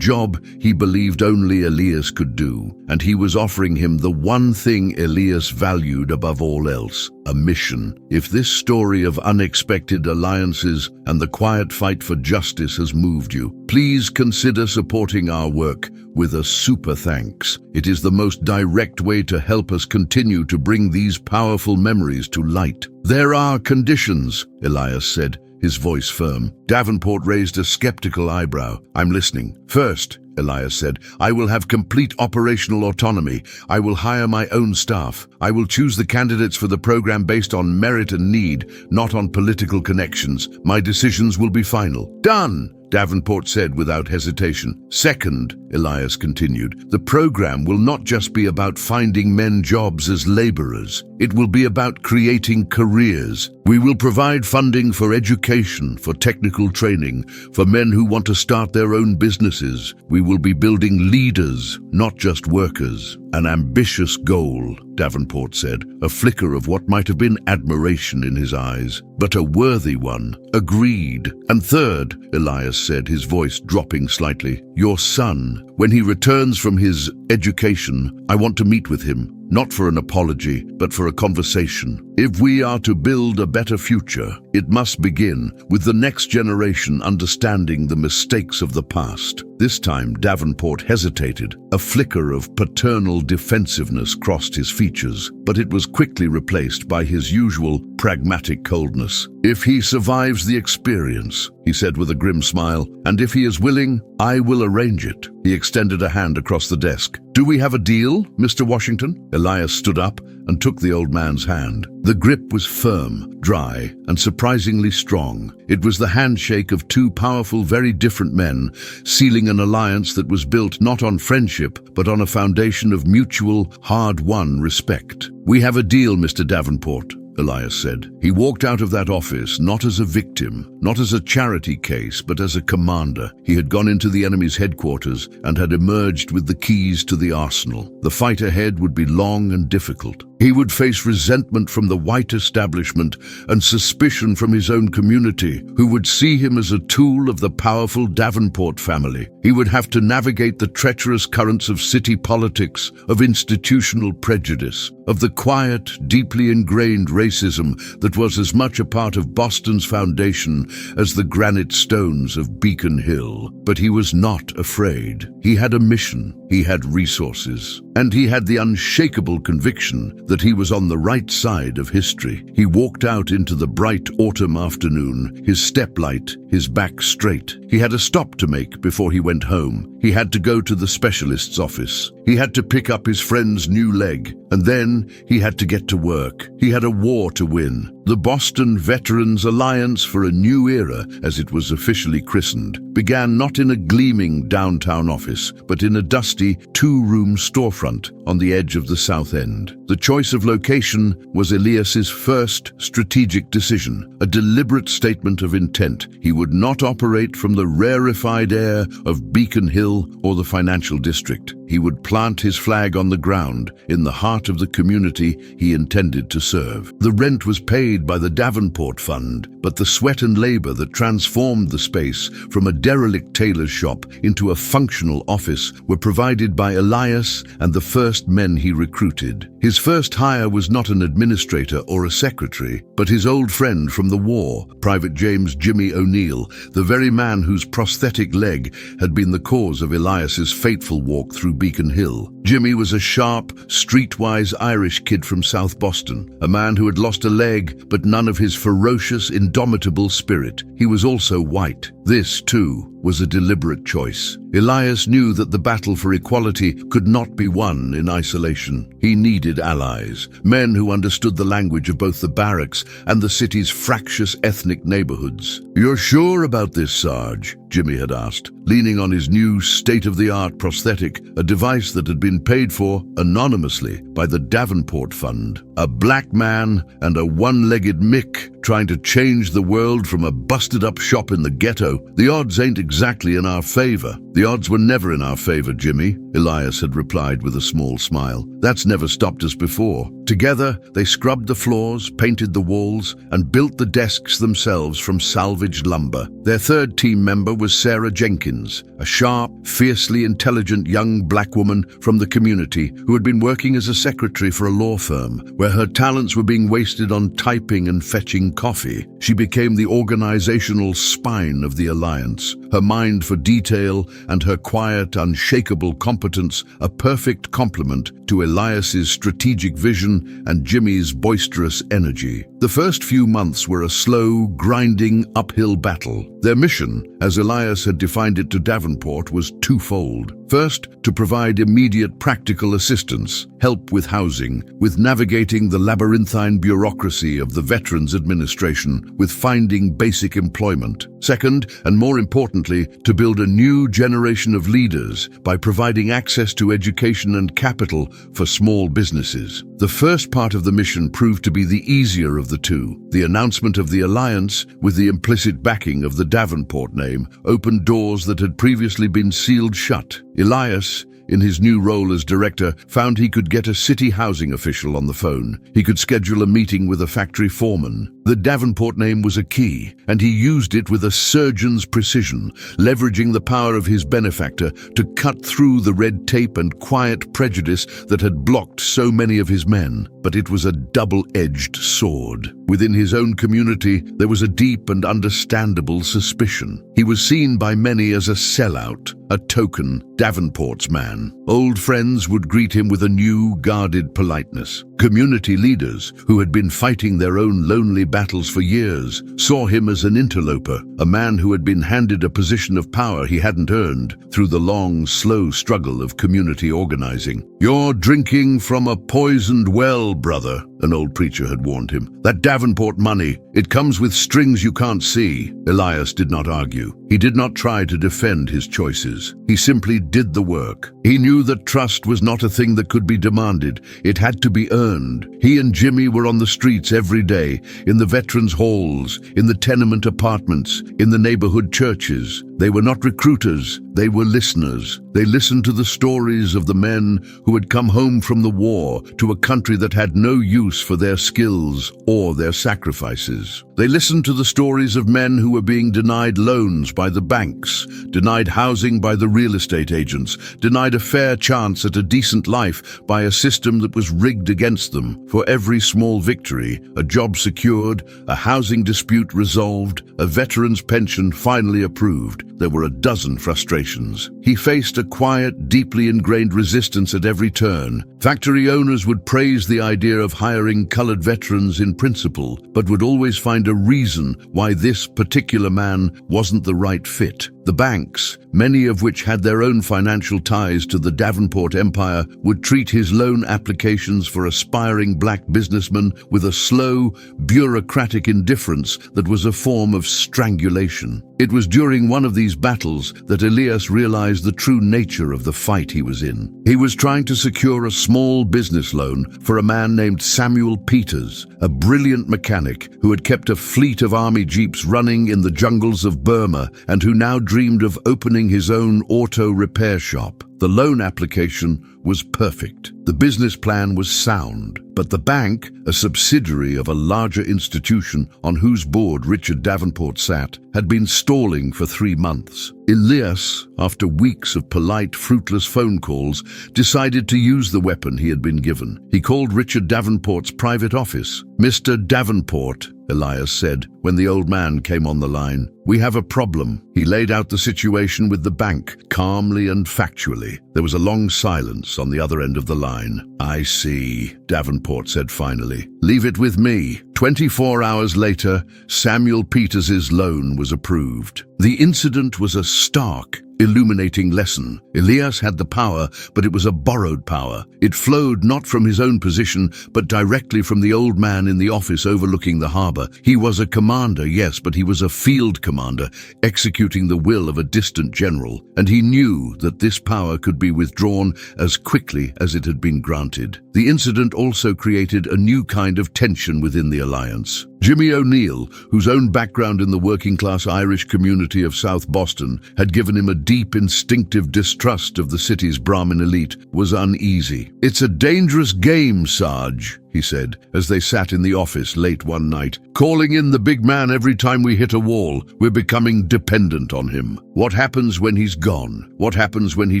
he believed only Elias could do, and he was offering him the one thing Elias valued above all else, a mission. If this story of unexpected alliances and the quiet fight for justice has moved you, please consider supporting our work with a super thanks. It is the most direct way to help us continue to bring these powerful memories to light. There are conditions, Elias said, his voice firm. Davenport raised a skeptical eyebrow. I'm listening. First, Elias said, I will have complete operational autonomy. I will hire my own staff. I will choose the candidates for the program based on merit and need, not on political connections. My decisions will be final. Done, Davenport said without hesitation. Second, Elias continued, the program will not just be about finding men jobs as laborers. It will be about creating careers. We will provide funding for education, for technical training, for men who want to start their own businesses. We will be building leaders, not just workers. An ambitious goal, Davenport said, a flicker of what might have been admiration in his eyes, but a worthy one. Agreed. And third, Elias said, his voice dropping slightly, your son, when he returns from his education, I want to meet with him. Not for an apology, but for a conversation. If we are to build a better future, it must begin with the next generation understanding the mistakes of the past. This time, Davenport hesitated. A flicker of paternal defensiveness crossed his features, but it was quickly replaced by his usual pragmatic coldness. If he survives the experience, he said with a grim smile, and if he is willing, I will arrange it. He extended a hand across the desk. Do we have a deal, Mr. Washington? Elias stood up and took the old man's hand. The grip was firm, dry, and surprisingly strong. It was the handshake of two powerful, very different men, sealing an alliance that was built not on friendship, but on a foundation of mutual, hard-won respect. We have a deal, Mr. Davenport, Elias said. He walked out of that office not as a victim, not as a charity case, but as a commander. He had gone into the enemy's headquarters and had emerged with the keys to the arsenal. The fight ahead would be long and difficult. He would face resentment from the white establishment and suspicion from his own community, who would see him as a tool of the powerful Davenport family. He would have to navigate the treacherous currents of city politics, of institutional prejudice, of the quiet, deeply ingrained racism that was as much a part of Boston's foundation as the granite stones of Beacon Hill. But he was not afraid. He had a mission, he had resources, and he had the unshakable conviction that he was on the right side of history. He walked out into the bright autumn afternoon, his step light, his back straight. He had a stop to make before he went home. He had to go to the specialist's office. He had to pick up his friend's new leg, and then he had to get to work. He had a war to win. The Boston Veterans Alliance for a New Era, as it was officially christened, began not in a gleaming downtown office, but in a dusty two-room storefront on the edge of the South End. The choice of location was Elias's first strategic decision, a deliberate statement of intent. He would not operate from the rarefied air of Beacon Hill or the financial district. He would plant his flag on the ground, in the heart of the community he intended to serve. The rent was paid by the Davenport Fund, but the sweat and labor that transformed the space from a derelict tailor's shop into a functional office were provided by Elias and the first men he recruited. His first hire was not an administrator or a secretary, but his old friend from the war, Private James Jimmy O'Neill, the very man whose prosthetic leg had been the cause of Elias's fateful walk through Beacon Hill. Jimmy was a sharp, streetwise Irish kid from South Boston, a man who had lost a leg, but none of his ferocious, indomitable spirit. He was also white. This, too, was a deliberate choice. Elias knew that the battle for equality could not be won in isolation. He needed allies, men who understood the language of both the barracks and the city's fractious ethnic neighborhoods. "You're sure about this, Sarge?" Jimmy had asked, leaning on his new state-of-the-art prosthetic, a device that had been paid for anonymously by the Davenport Fund. A black man and a one-legged Mick trying to change the world from a busted-up shop in the ghetto. The odds ain't exactly in our favor. The odds were never in our favor, Jimmy, Elias had replied with a small smile. That's never stopped us before. Together, they scrubbed the floors, painted the walls, and built the desks themselves from salvaged lumber. Their third team member was Sarah Jenkins, a sharp, fiercely intelligent young black woman from the community who had been working as a secretary for a law firm, where her talents were being wasted on typing and fetching coffee. She became the organizational spine of the alliance, her mind for detail and her quiet, unshakable competence a perfect complement to Elias's strategic vision and Jimmy's boisterous energy. The first few months were a slow, grinding, uphill battle. Their mission, as Elias had defined it to Davenport, was twofold. First, to provide immediate practical assistance, help with housing, with navigating the labyrinthine bureaucracy of the Veterans Administration, with finding basic employment. Second, and more importantly, to build a new generation of leaders by providing access to education and capital for small businesses. The first part of the mission proved to be the easier of the two. The announcement of the alliance, with the implicit backing of the Davenport name, opened doors that had previously been sealed shut. Elias, in his new role as director, found he could get a city housing official on the phone. He could schedule a meeting with a factory foreman. The Davenport name was a key, and he used it with a surgeon's precision, leveraging the power of his benefactor to cut through the red tape and quiet prejudice that had blocked so many of his men. But it was a double-edged sword. Within his own community, there was a deep and understandable suspicion. He was seen by many as a sellout, a token Davenport's man. Old friends would greet him with a new, guarded politeness. Community leaders, who had been fighting their own lonely battles for years, saw him as an interloper, a man who had been handed a position of power he hadn't earned through the long, slow struggle of community organizing. "You're drinking from a poisoned well, brother," an old preacher had warned him. "That Davenport money, it comes with strings you can't see." Elias did not argue. He did not try to defend his choices. He simply did the work. He knew that trust was not a thing that could be demanded. It had to be earned. He and Jimmy were on the streets every day, in the veterans' halls, in the tenement apartments, in the neighborhood churches. They were not recruiters, they were listeners. They listened to the stories of the men who had come home from the war to a country that had no use for their skills or their sacrifices. They listened to the stories of men who were being denied loans by the banks, denied housing by the real estate agents, denied a fair chance at a decent life by a system that was rigged against them. For every small victory, a job secured, a housing dispute resolved, a veteran's pension finally approved, there were a dozen frustrations. He faced a quiet, deeply ingrained resistance at every turn. Factory owners would praise the idea of hiring colored veterans in principle, but would always find a reason why this particular man wasn't the right fit. The banks, many of which had their own financial ties to the Davenport empire, would treat his loan applications for aspiring black businessmen with a slow, bureaucratic indifference that was a form of strangulation. It was during one of these battles that Elias realized the true nature of the fight he was in. He was trying to secure a small business loan for a man named Samuel Peters, a brilliant mechanic who had kept a fleet of army jeeps running in the jungles of Burma and who now dreamed of opening his own auto repair shop. The loan application was perfect. The business plan was sound, but the bank, a subsidiary of a larger institution on whose board Richard Davenport sat, had been stalling for 3 months. Elias, after weeks of polite, fruitless phone calls, decided to use the weapon he had been given. He called Richard Davenport's private office. "Mr. Davenport," Elias said, when the old man came on the line, "we have a problem." He laid out the situation with the bank, calmly and factually. There was a long silence on the other end of the line. "I see," Davenport said finally. "Leave it with me." 24 hours later, Samuel Peters's loan was approved. The incident was a stark, illuminating lesson. Elias had the power, but it was a borrowed power. It flowed not from his own position, but directly from the old man in the office overlooking the harbor. He was a commander, yes, but he was a field commander, executing the will of a distant general, and he knew that this power could be withdrawn as quickly as it had been granted. The incident also created a new kind of tension within the alliance. Jimmy O'Neill, whose own background in the working-class Irish community of South Boston had given him a deep instinctive distrust of the city's Brahmin elite, was uneasy. "It's a dangerous game, Sarge," he said, as they sat in the office late one night. "Calling in the big man every time we hit a wall. We're becoming dependent on him. What happens when he's gone? What happens when he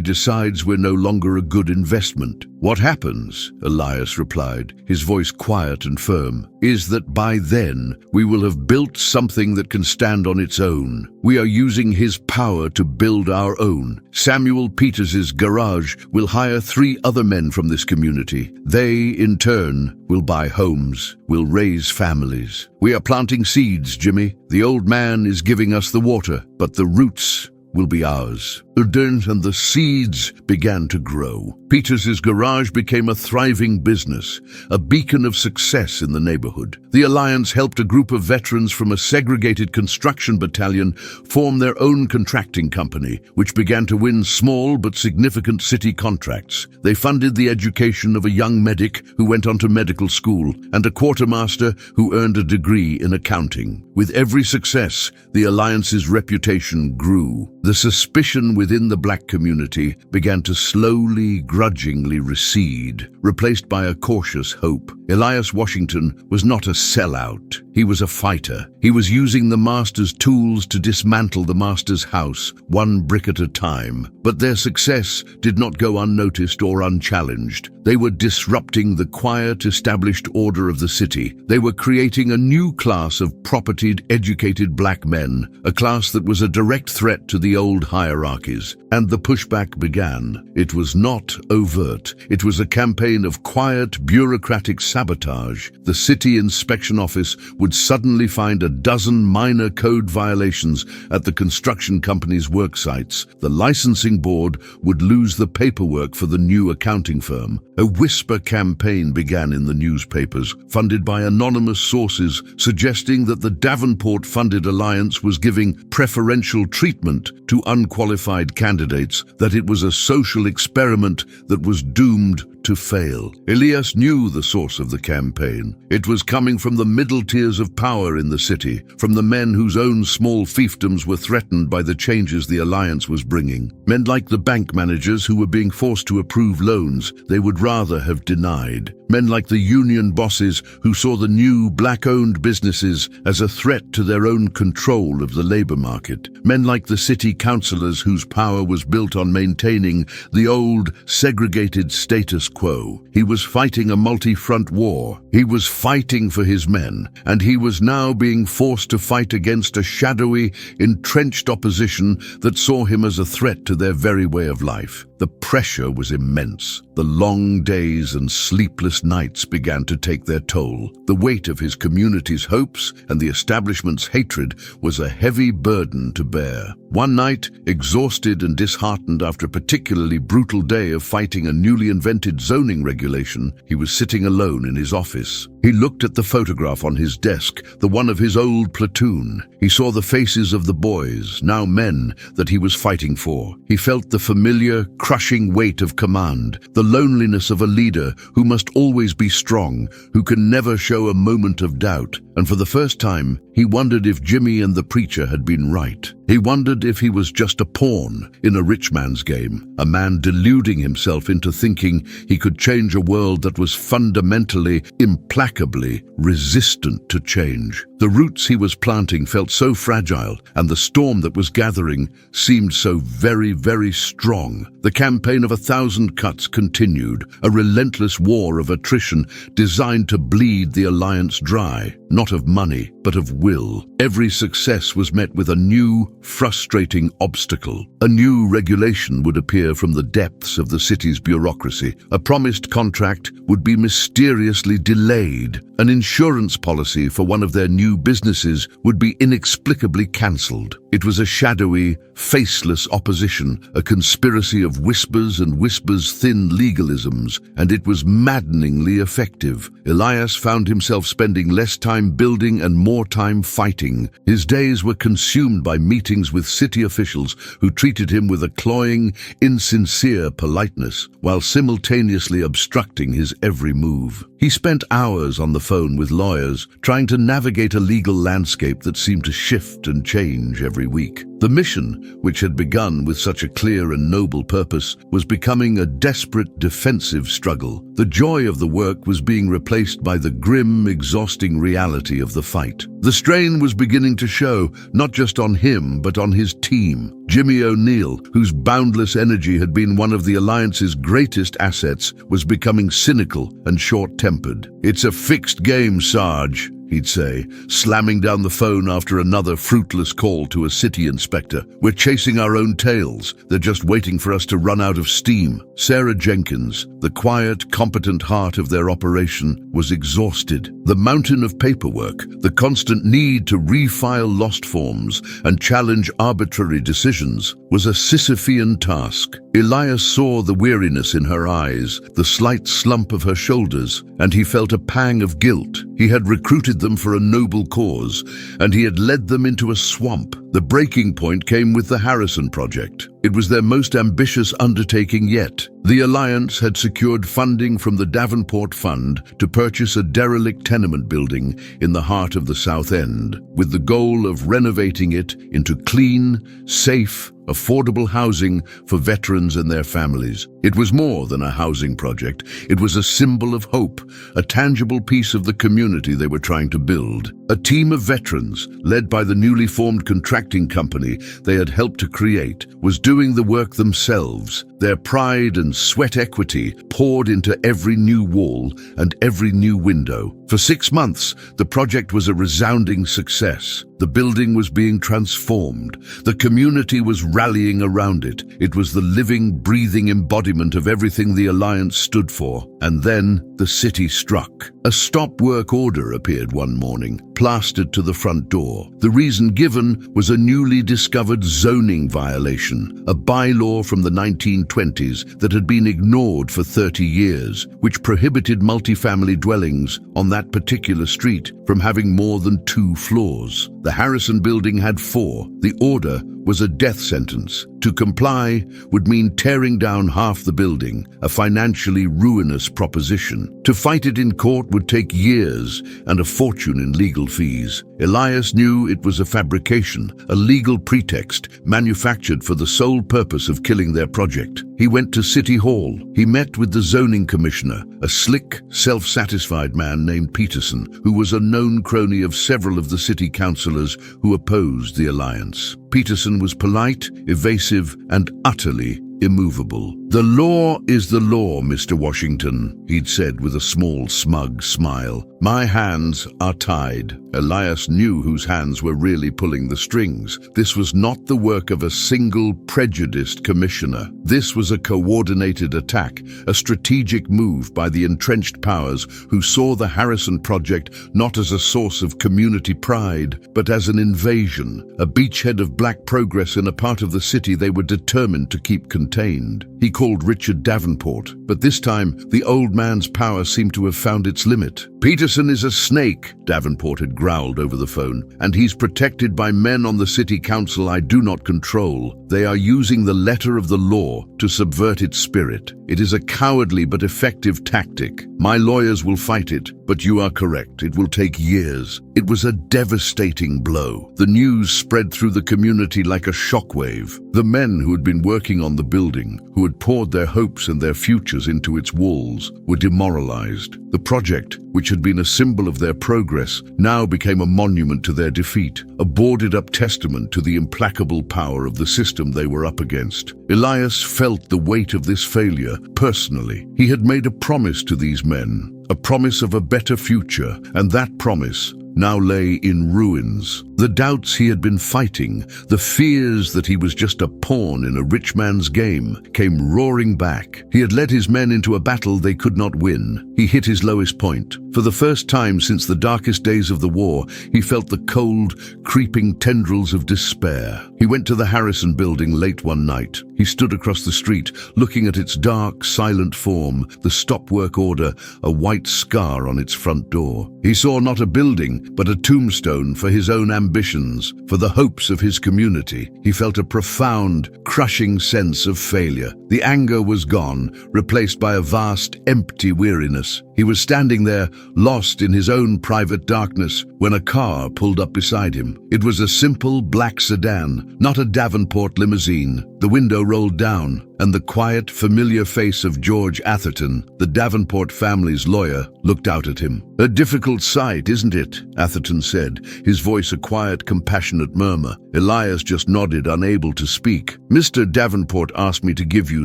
decides we're no longer a good investment?" "What happens," Elias replied, his voice quiet and firm, "is that by then we will have built something that can stand on its own. We are using his power to build our own. Samuel Peters's garage will hire 3 other men from this community. They, in turn, will buy homes, will raise families. We are planting seeds, Jimmy. The old man is giving us the water, but the roots will be ours." And the seeds began to grow. Peters's garage became a thriving business, a beacon of success in the neighborhood. The alliance helped a group of veterans from a segregated construction battalion form their own contracting company, which began to win small but significant city contracts. They funded the education of a young medic who went on to medical school and a quartermaster who earned a degree in accounting. With every success, the alliance's reputation grew. The suspicion within the black community began to slowly, grudgingly recede, replaced by a cautious hope. Elias Washington was not a sellout. He was a fighter. He was using the master's tools to dismantle the master's house, one brick at a time. But their success did not go unnoticed or unchallenged. They were disrupting the quiet, established order of the city. They were creating a new class of propertied, educated black men, a class that was a direct threat to the old hierarchies. And the pushback began. It was not overt. It was a campaign of quiet, bureaucratic sabotage. The city inspection office would suddenly find a dozen minor code violations at the construction company's work sites. The licensing board would lose the paperwork for the new accounting firm. A whisper campaign began in the newspapers, funded by anonymous sources, suggesting that the Davenport-funded alliance was giving preferential treatment to unqualified candidates, that it was a social experiment that was doomed to fail. Elias knew the source of the campaign. It was coming from the middle tiers of power in the city, from the men whose own small fiefdoms were threatened by the changes the alliance was bringing. Men like the bank managers who were being forced to approve loans they would rather have denied. Men like the union bosses who saw the new black-owned businesses as a threat to their own control of the labor market. Men like the city councillors whose power was built on maintaining the old, segregated status quo. He was fighting a multi-front war. He was fighting for his men, and he was now being forced to fight against a shadowy, entrenched opposition that saw him as a threat to their very way of life. The pressure was immense. The long days and sleepless nights began to take their toll. The weight of his community's hopes and the establishment's hatred was a heavy burden to bear. One night, exhausted and disheartened after a particularly brutal day of fighting a newly invented zoning regulation, he was sitting alone in his office. He looked at the photograph on his desk, the one of his old platoon. He saw the faces of the boys, now men, that he was fighting for. He felt the familiar, crushing weight of command, the loneliness of a leader who must always be strong, who can never show a moment of doubt. And for the first time, he wondered if Jimmy and the preacher had been right. He wondered if he was just a pawn in a rich man's game, a man deluding himself into thinking he could change a world that was fundamentally, implacably resistant to change. The roots he was planting felt so fragile, and the storm that was gathering seemed so very, very strong. The campaign of 1,000 cuts continued, a relentless war of attrition designed to bleed the alliance dry. not of money, but of will. Every success was met with a new, frustrating obstacle. A new regulation would appear from the depths of the city's bureaucracy. A promised contract would be mysteriously delayed. An insurance policy for one of their new businesses would be inexplicably cancelled. It was a shadowy, faceless opposition, a conspiracy of whispers and whispers' thin legalisms, and it was maddeningly effective. Elias found himself spending less time building and more time fighting. His days were consumed by meetings with city officials who treated him with a cloying, insincere politeness, while simultaneously obstructing his every move. He spent hours on the phone with lawyers, trying to navigate a legal landscape that seemed to shift and change every week. The mission, which had begun with such a clear and noble purpose, was becoming a desperate defensive struggle. The joy of the work was being replaced by the grim, exhausting reality of the fight. The strain was beginning to show, not just on him, but on his team. Jimmy O'Neill, whose boundless energy had been one of the Alliance's greatest assets, was becoming cynical and short-tempered. "It's a fixed game, Sarge," he'd say, slamming down the phone after another fruitless call to a city inspector. "We're chasing our own tails. They're just waiting for us to run out of steam." Sarah Jenkins, the quiet, competent heart of their operation, was exhausted. The mountain of paperwork, the constant need to refile lost forms and challenge arbitrary decisions, was a Sisyphean task. Elias saw the weariness in her eyes, the slight slump of her shoulders, and he felt a pang of guilt. He had recruited them for a noble cause, and he had led them into a swamp. The breaking point came with the Harrison Project. It was their most ambitious undertaking yet. The Alliance had secured funding from the Davenport Fund to purchase a derelict tenement building in the heart of the South End, with the goal of renovating it into clean, safe, affordable housing for veterans and their families. It was more than a housing project. It was a symbol of hope, a tangible piece of the community they were trying to build. A team of veterans, led by the newly formed contracting company they had helped to create, was doing the work themselves. Their pride and sweat equity poured into every new wall and every new window. For 6 months, the project was a resounding success. The building was being transformed. The community was rallying around it. It was the living, breathing embodiment of everything the Alliance stood for. And then the city struck. A stop work order appeared one morning, plastered to the front door. The reason given was a newly discovered zoning violation, a bylaw from the 1920s that had been ignored for 30 years, which prohibited multifamily dwellings on that particular street from having more than 2 floors. The Harrison building had 4. The order was a death sentence. To comply would mean tearing down half the building, a financially ruinous proposition. To fight it in court would take years and a fortune in legal fees. Elias knew it was a fabrication, a legal pretext manufactured for the sole purpose of killing their project. He went to City Hall. He met with the zoning commissioner, a slick, self-satisfied man named Peterson, who was a known crony of several of the city councillors who opposed the Alliance. Peterson was polite, evasive, and utterly immovable. "The law is the law, Mr. Washington," he'd said with a small, smug smile. "My hands are tied." Elias knew whose hands were really pulling the strings. This was not the work of a single prejudiced commissioner. This was a coordinated attack, a strategic move by the entrenched powers who saw the Harrison Project not as a source of community pride, but as an invasion, a beachhead of black progress in a part of the city they were determined to keep contained. He called Richard Davenport, but this time the old man's power seemed to have found its limit. "Peterson is a snake," Davenport had growled over the phone, "and he's protected by men on the city council I do not control. They are using the letter of the law to subvert its spirit. It is a cowardly but effective tactic. My lawyers will fight it, but you are correct. It will take years." It was a devastating blow. The news spread through the community like a shockwave. The men who had been working on the building, who had poured their hopes and their futures into its walls, were demoralized. The project, which had been a symbol of their progress, now became a monument to their defeat, a boarded-up testament to the implacable power of the system they were up against. Elias felt the weight of this failure personally. He had made a promise to these men, a promise of a better future, and that promise now lay in ruins. The doubts he had been fighting, the fears that he was just a pawn in a rich man's game, came roaring back. He had led his men into a battle they could not win. He hit his lowest point. For the first time since the darkest days of the war, he felt the cold, creeping tendrils of despair. He went to the Harrison building late one night. He stood across the street, looking at its dark, silent form, the stop work order, a white scar on its front door. He saw not a building, but a tombstone for his own ambitions, for the hopes of his community. He felt a profound, crushing sense of failure. The anger was gone, replaced by a vast, empty weariness. He was standing there, lost in his own private darkness, when a car pulled up beside him. It was a simple black sedan, not a Davenport limousine. The window rolled down, and the quiet, familiar face of George Atherton, the Davenport family's lawyer, looked out at him. "A difficult sight, isn't it?" Atherton said, his voice a quiet, compassionate murmur. Elias just nodded, unable to speak. "Mr. Davenport asked me to give you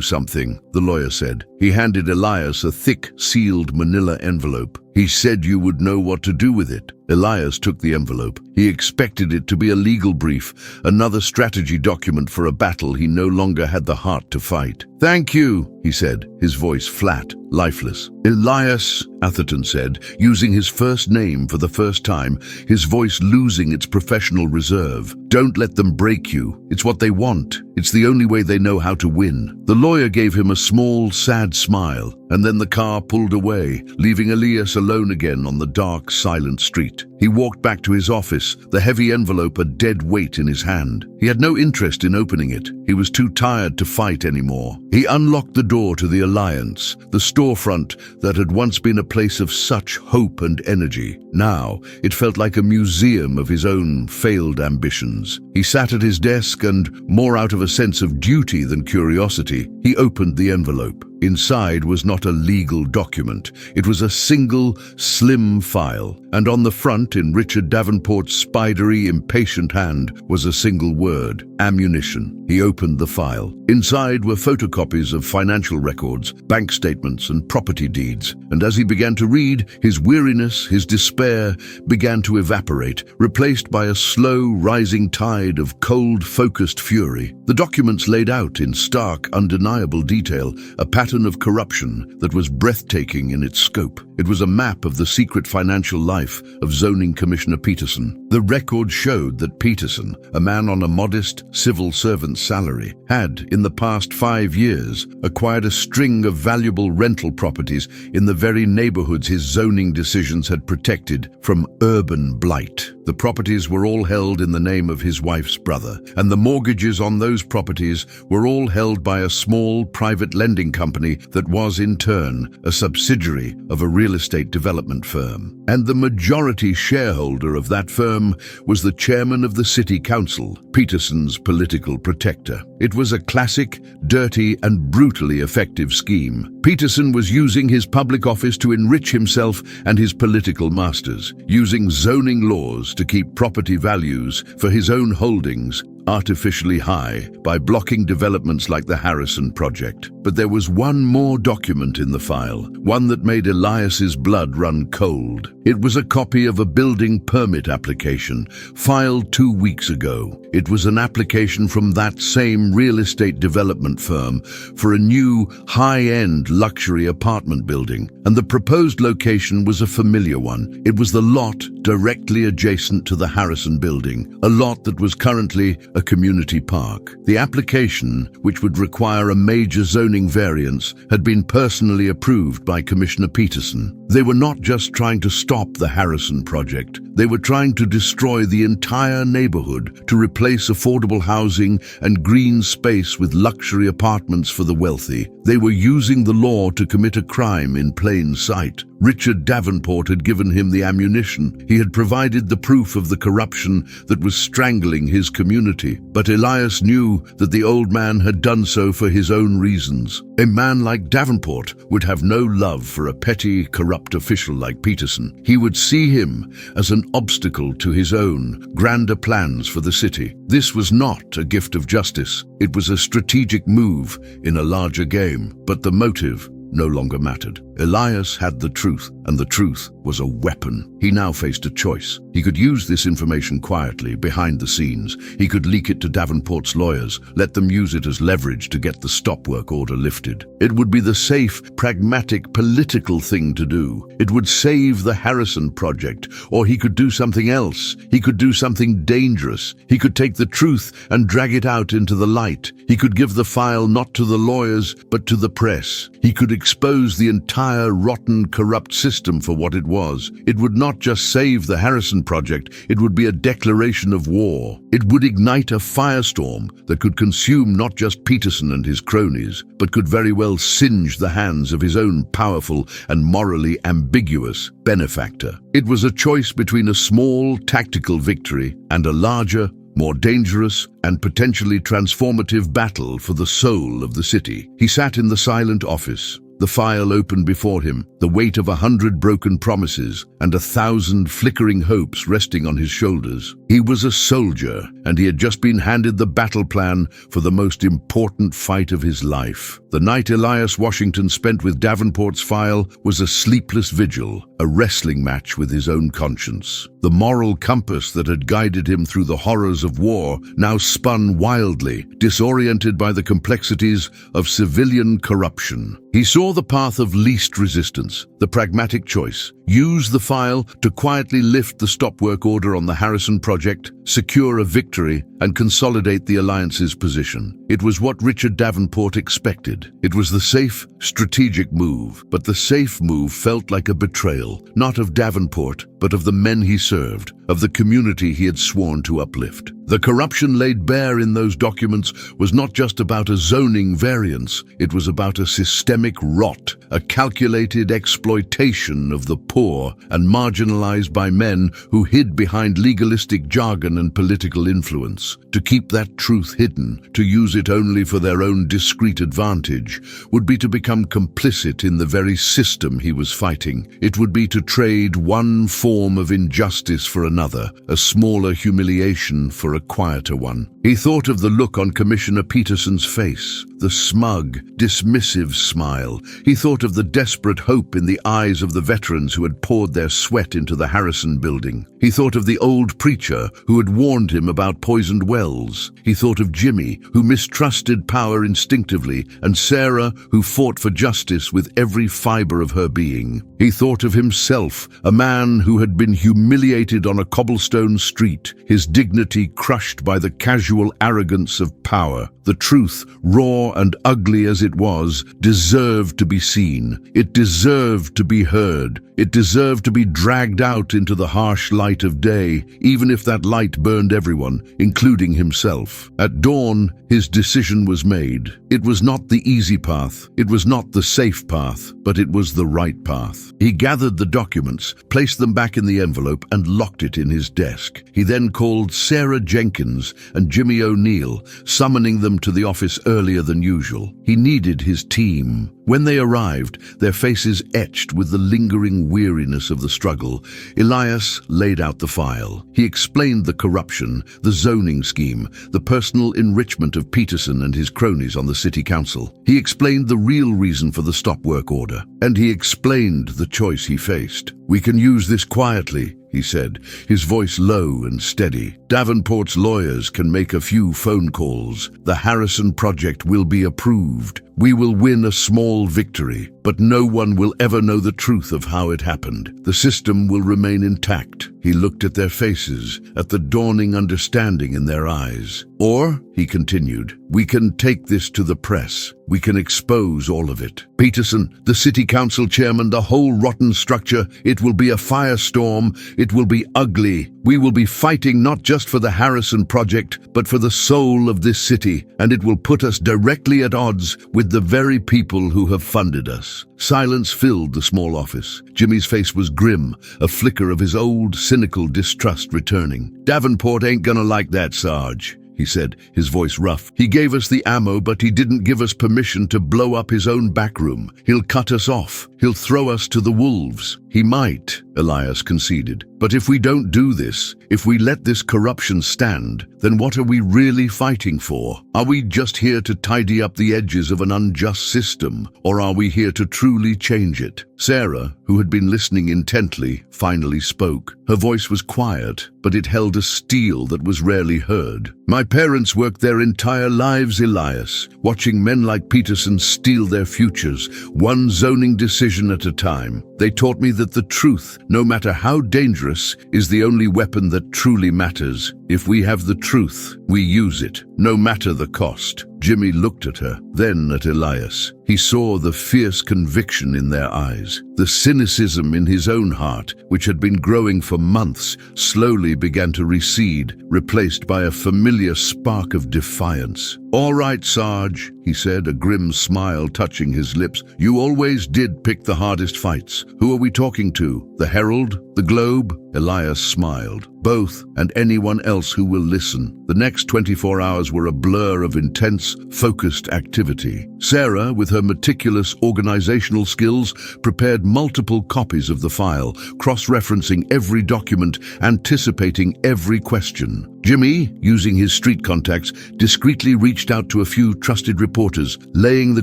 something," the lawyer said. He handed Elias a thick, sealed manila envelope. "He said you would know what to do with it." Elias took the envelope. He expected it to be a legal brief, another strategy document for a battle he no longer had the heart to fight. "Thank you," he said, his voice flat, lifeless. "Elias," Atherton said, using his first name for the first time, his voice losing its professional reserve. "Don't let them break you. It's what they want. It's the only way they know how to win." The lawyer gave him a small, sad smile, and then the car pulled away, leaving Elias alone again on the dark, silent street. He walked back to his office, the heavy envelope a dead weight in his hand. He had no interest in opening it. He was too tired to fight anymore. He unlocked the door to the Alliance, the storefront that had once been a place of such hope and energy. Now, it felt like a museum of his own failed ambitions. He sat at his desk and, more out of a sense of duty than curiosity, he opened the envelope. Inside was not a legal document. It was a single, slim file, and on the front, in Richard Davenport's spidery, impatient hand, was a single word: ammunition. He opened the file. Inside were photocopies of financial records, bank statements, and property deeds, and as he began to read, his weariness, his despair, began to evaporate, replaced by a slow, rising tide of cold, focused fury. The documents laid out in stark, undeniable detail a pattern of corruption that was breathtaking in its scope. It was a map of the secret financial life of Zoning Commissioner Peterson. The record showed that Peterson, a man on a modest civil servant's salary, had, in the past 5 years, acquired a string of valuable rental properties in the very neighborhoods his zoning decisions had protected from urban blight. The properties were all held in the name of his wife's brother, and the mortgages on those properties were all held by a small private lending company that was, in turn, a subsidiary of a real estate development firm. And the majority shareholder of that firm was the chairman of the city council, Peterson's political protector. It was a classic, dirty, and brutally effective scheme. Peterson was using his public office to enrich himself and his political masters, using zoning laws to keep property values for his own holdings artificially high by blocking developments like the Harrison project. But there was one more document in the file, one that made Elias's blood run cold. It was a copy of a building permit application filed 2 weeks ago. It was an application from that same real estate development firm for a new, high-end luxury apartment building, and the proposed location was a familiar one. It was the lot directly adjacent to the Harrison building, a lot that was currently a community park. The application, which would require a major zoning variance, had been personally approved by Commissioner Peterson. They were not just trying to stop the Harrison project. They were trying to destroy the entire neighborhood to replace affordable housing and green space with luxury apartments for the wealthy. They were using the law to commit a crime in plain sight. Richard Davenport had given him the ammunition. He had provided the proof of the corruption that was strangling his community. But Elias knew that the old man had done so for his own reasons. A man like Davenport would have no love for a petty, corrupt official like Peterson. He would see him as an obstacle to his own grander plans for the city. This was not a gift of justice. It was a strategic move in a larger game, but the motive no longer mattered. Elias had the truth, and the truth was a weapon. He now faced a choice. He could use this information quietly, behind the scenes. He could leak it to Davenport's lawyers, let them use it as leverage to get the stop work order lifted. It would be the safe, pragmatic, political thing to do. It would save the Harrison project, or he could do something else. He could do something dangerous. He could take the truth and drag it out into the light. He could give the file not to the lawyers, but to the press. He could expose the entire rotten, corrupt system for what it was. It would not just save the Harrison project, it would be a declaration of war. It would ignite a firestorm that could consume not just Peterson and his cronies, but could very well singe the hands of his own powerful and morally ambiguous benefactor. It was a choice between a small, tactical victory and a larger, more dangerous and potentially transformative battle for the soul of the city. He sat in the silent office, the file open before him, the weight of 100 broken promises and 1,000 flickering hopes resting on his shoulders. He was a soldier, and he had just been handed the battle plan for the most important fight of his life. The night Elias Washington spent with Davenport's file was a sleepless vigil, a wrestling match with his own conscience. The moral compass that had guided him through the horrors of war now spun wildly, disoriented by the complexities of civilian corruption. He saw the path of least resistance, the pragmatic choice. Use the file to quietly lift the stop work order on the Harrison project, secure a victory, and consolidate the Alliance's position. It was what Richard Davenport expected. It was the safe, strategic move, but the safe move felt like a betrayal, not of Davenport, but of the men he served, of the community he had sworn to uplift. The corruption laid bare in those documents was not just about a zoning variance, it was about a systemic rot, a calculated exploitation of the poor and marginalized by men who hid behind legalistic jargon and political influence. To keep that truth hidden, to use it only for their own discreet advantage, would be to become complicit in the very system he was fighting. It would be to trade one form of injustice for another, a smaller humiliation for a quieter one. He thought of the look on Commissioner Peterson's face, the smug, dismissive smile. He thought of the desperate hope in the eyes of the veterans who had poured their sweat into the Harrison building. He thought of the old preacher who had warned him about poisoned wells. He thought of Jimmy, who mistrusted power instinctively, and Sarah, who fought for justice with every fiber of her being. He thought of himself, a man who had been humiliated on a cobblestone street, his dignity crushed by the casual arrogance of power. The truth, raw and ugly as it was, deserved to be seen. It deserved to be heard. It deserved to be dragged out into the harsh light of day, even if that light burned everyone, including himself. At dawn, his decision was made. It was not the easy path. It was not the safe path, but it was the right path. He gathered the documents, placed them back in the envelope, and locked it in his desk. He then called Sarah Jenkins and Jimmy O'Neill, summoning them to the office earlier than usual. He needed his team. When they arrived, their faces etched with the lingering weariness of the struggle, Elias laid out the file. He explained the corruption, the zoning scheme, the personal enrichment of Peterson and his cronies on the city council. He explained the real reason for the stop work order, and he explained the choice he faced. "We can use this quietly," he said, his voice low and steady. "Davenport's lawyers can make a few phone calls. The Harrison project will be approved. We will win a small victory, but no one will ever know the truth of how it happened. The system will remain intact." He looked at their faces, at the dawning understanding in their eyes. "Or," he continued, "we can take this to the press. We can expose all of it. Peterson, the city council chairman, the whole rotten structure, it will be a firestorm. It will be ugly. We will be fighting not just for the Harrison project, but for the soul of this city, and it will put us directly at odds with the very people who have funded us." Silence filled the small office. Jimmy's face was grim, a flicker of his old, cynical distrust returning. "Davenport ain't gonna like that, Sarge," he said, his voice rough. "He gave us the ammo, but he didn't give us permission to blow up his own backroom. He'll cut us off. He'll throw us to the wolves." "He might," Elias conceded, But if we don't do this, if we let this corruption stand, then what are we really fighting for? Are we just here to tidy up the edges of an unjust system, or are we here to truly change it? Sarah, who had been listening intently, finally spoke. Her voice was quiet, but it held a steel that was rarely heard. My parents worked their entire lives, Elias, watching men like Peterson steal their futures, one zoning decision at a time. They taught me that the truth, no matter how dangerous, is the only weapon that truly matters. If we have the truth, we use it, no matter the cost. Jimmy looked at her, then at Elias. He saw the fierce conviction in their eyes. The cynicism in his own heart, which had been growing for months, slowly began to recede, replaced by a familiar spark of defiance. "All right, Sarge," he said, a grim smile touching his lips. "You always did pick the hardest fights. Who are we talking to? The Herald? The Globe?" Elias smiled. "Both, and anyone else who will listen." The next 24 hours were a blur of intense, focused activity. Sarah, with her meticulous organizational skills, prepared multiple copies of the file, cross-referencing every document, anticipating every question. Jimmy, using his street contacts, discreetly reached out to a few trusted reporters, laying the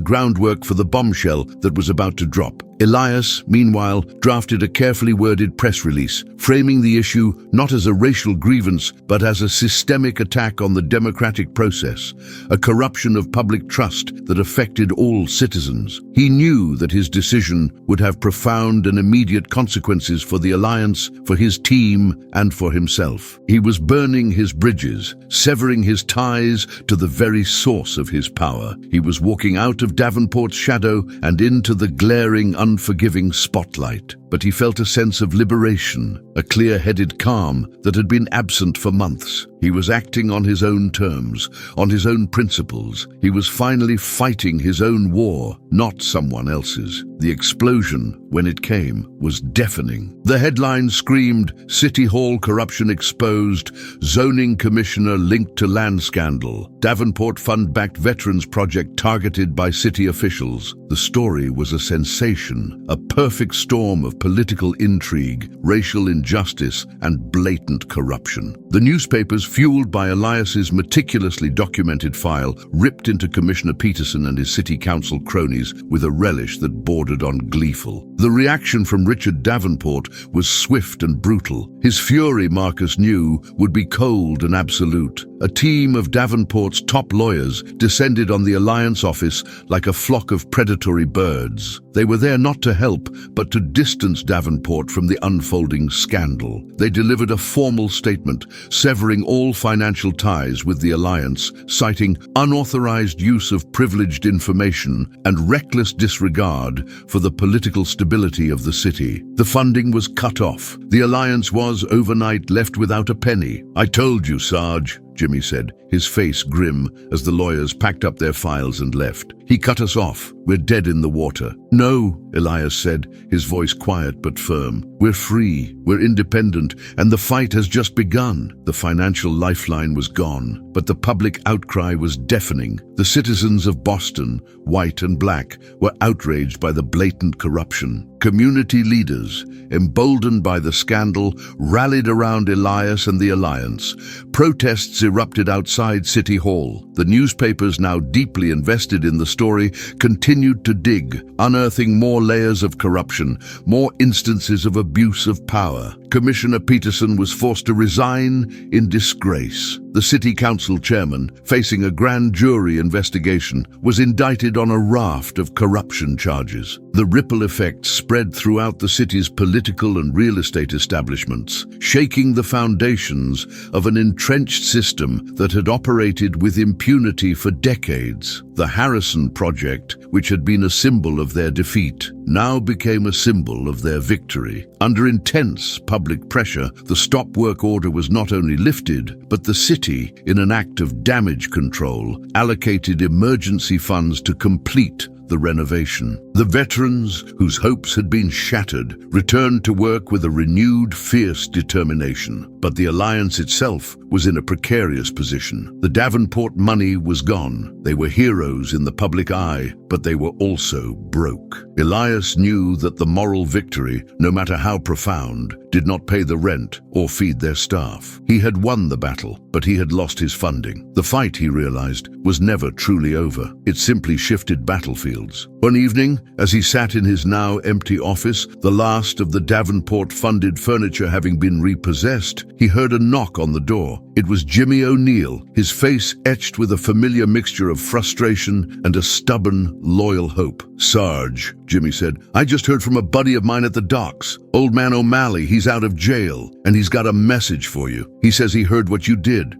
groundwork for the bombshell that was about to drop. Elias, meanwhile, drafted a carefully worded press release, framing the issue not as a racial grievance, but as a systemic attack on the democratic process, a corruption of public trust that affected all citizens. He knew that his decision would have profound and immediate consequences for the Alliance, for his team, and for himself. He was burning his bridges, severing his ties to the very source of his power. He was walking out of Davenport's shadow and into the glaring, unforgiving spotlight. But he felt a sense of liberation, a clear-headed calm that had been absent for months. He was acting on his own terms, on his own principles. He was finally fighting his own war, not someone else's. The explosion, when it came, was deafening. The headline screamed, "City Hall corruption exposed, zoning commissioner linked to land scandal, Davenport fund-backed veterans project targeted by city officials." The story was a sensation, a perfect storm of political intrigue, racial injustice, and blatant corruption. The newspapers, fueled by Elias's meticulously documented file, ripped into Commissioner Peterson and his city council cronies with a relish that bordered on gleeful. The reaction from Richard Davenport was swift and brutal. His fury, Marcus knew, would be cold and absolute. A team of Davenport's top lawyers descended on the Alliance office like a flock of predatory birds. They were there not to help, but to distance Davenport from the unfolding scandal. They delivered a formal statement, severing all financial ties with the Alliance, citing unauthorized use of privileged information and reckless disregard for the political stability of the city. The funding was cut off. The Alliance was, overnight, left without a penny. "I told you, Sarge," Jimmy said, his face grim as the lawyers packed up their files and left. "He cut us off. We're dead in the water." "No," Elias said, his voice quiet but firm. "We're free, we're independent, and the fight has just begun." The financial lifeline was gone, but the public outcry was deafening. The citizens of Boston, white and black, were outraged by the blatant corruption. Community leaders, emboldened by the scandal, rallied around Elias and the Alliance. Protests erupted outside City Hall. The newspapers, now deeply invested in the story, continued to dig, unearthing more layers of corruption, more instances of abuse of power. Commissioner Peterson was forced to resign in disgrace. The city council chairman, facing a grand jury investigation, was indicted on a raft of corruption charges. The ripple effect spread throughout the city's political and real estate establishments, shaking the foundations of an entrenched system that had operated with impunity for decades. The Harrison Project, which had been a symbol of their defeat, now became a symbol of their victory. Under intense public pressure, the stop work order was not only lifted, but the city, in an act of damage control, allocated emergency funds to complete the renovation. The veterans, whose hopes had been shattered, returned to work with a renewed, fierce determination. But the Alliance itself was in a precarious position. The Davenport money was gone. They were heroes in the public eye, but they were also broke. Elias knew that the moral victory, no matter how profound, did not pay the rent or feed their staff. He had won the battle, but he had lost his funding. The fight, he realized, was never truly over. It simply shifted battlefields. One evening, as he sat in his now empty office, the last of the Davenport-funded furniture having been repossessed, he heard a knock on the door. It was Jimmy O'Neill, his face etched with a familiar mixture of frustration and a stubborn, loyal hope. "Sarge," Jimmy said, "I just heard from a buddy of mine at the docks. Old man O'Malley, he's out of jail, and he's got a message for you. He says he heard what you did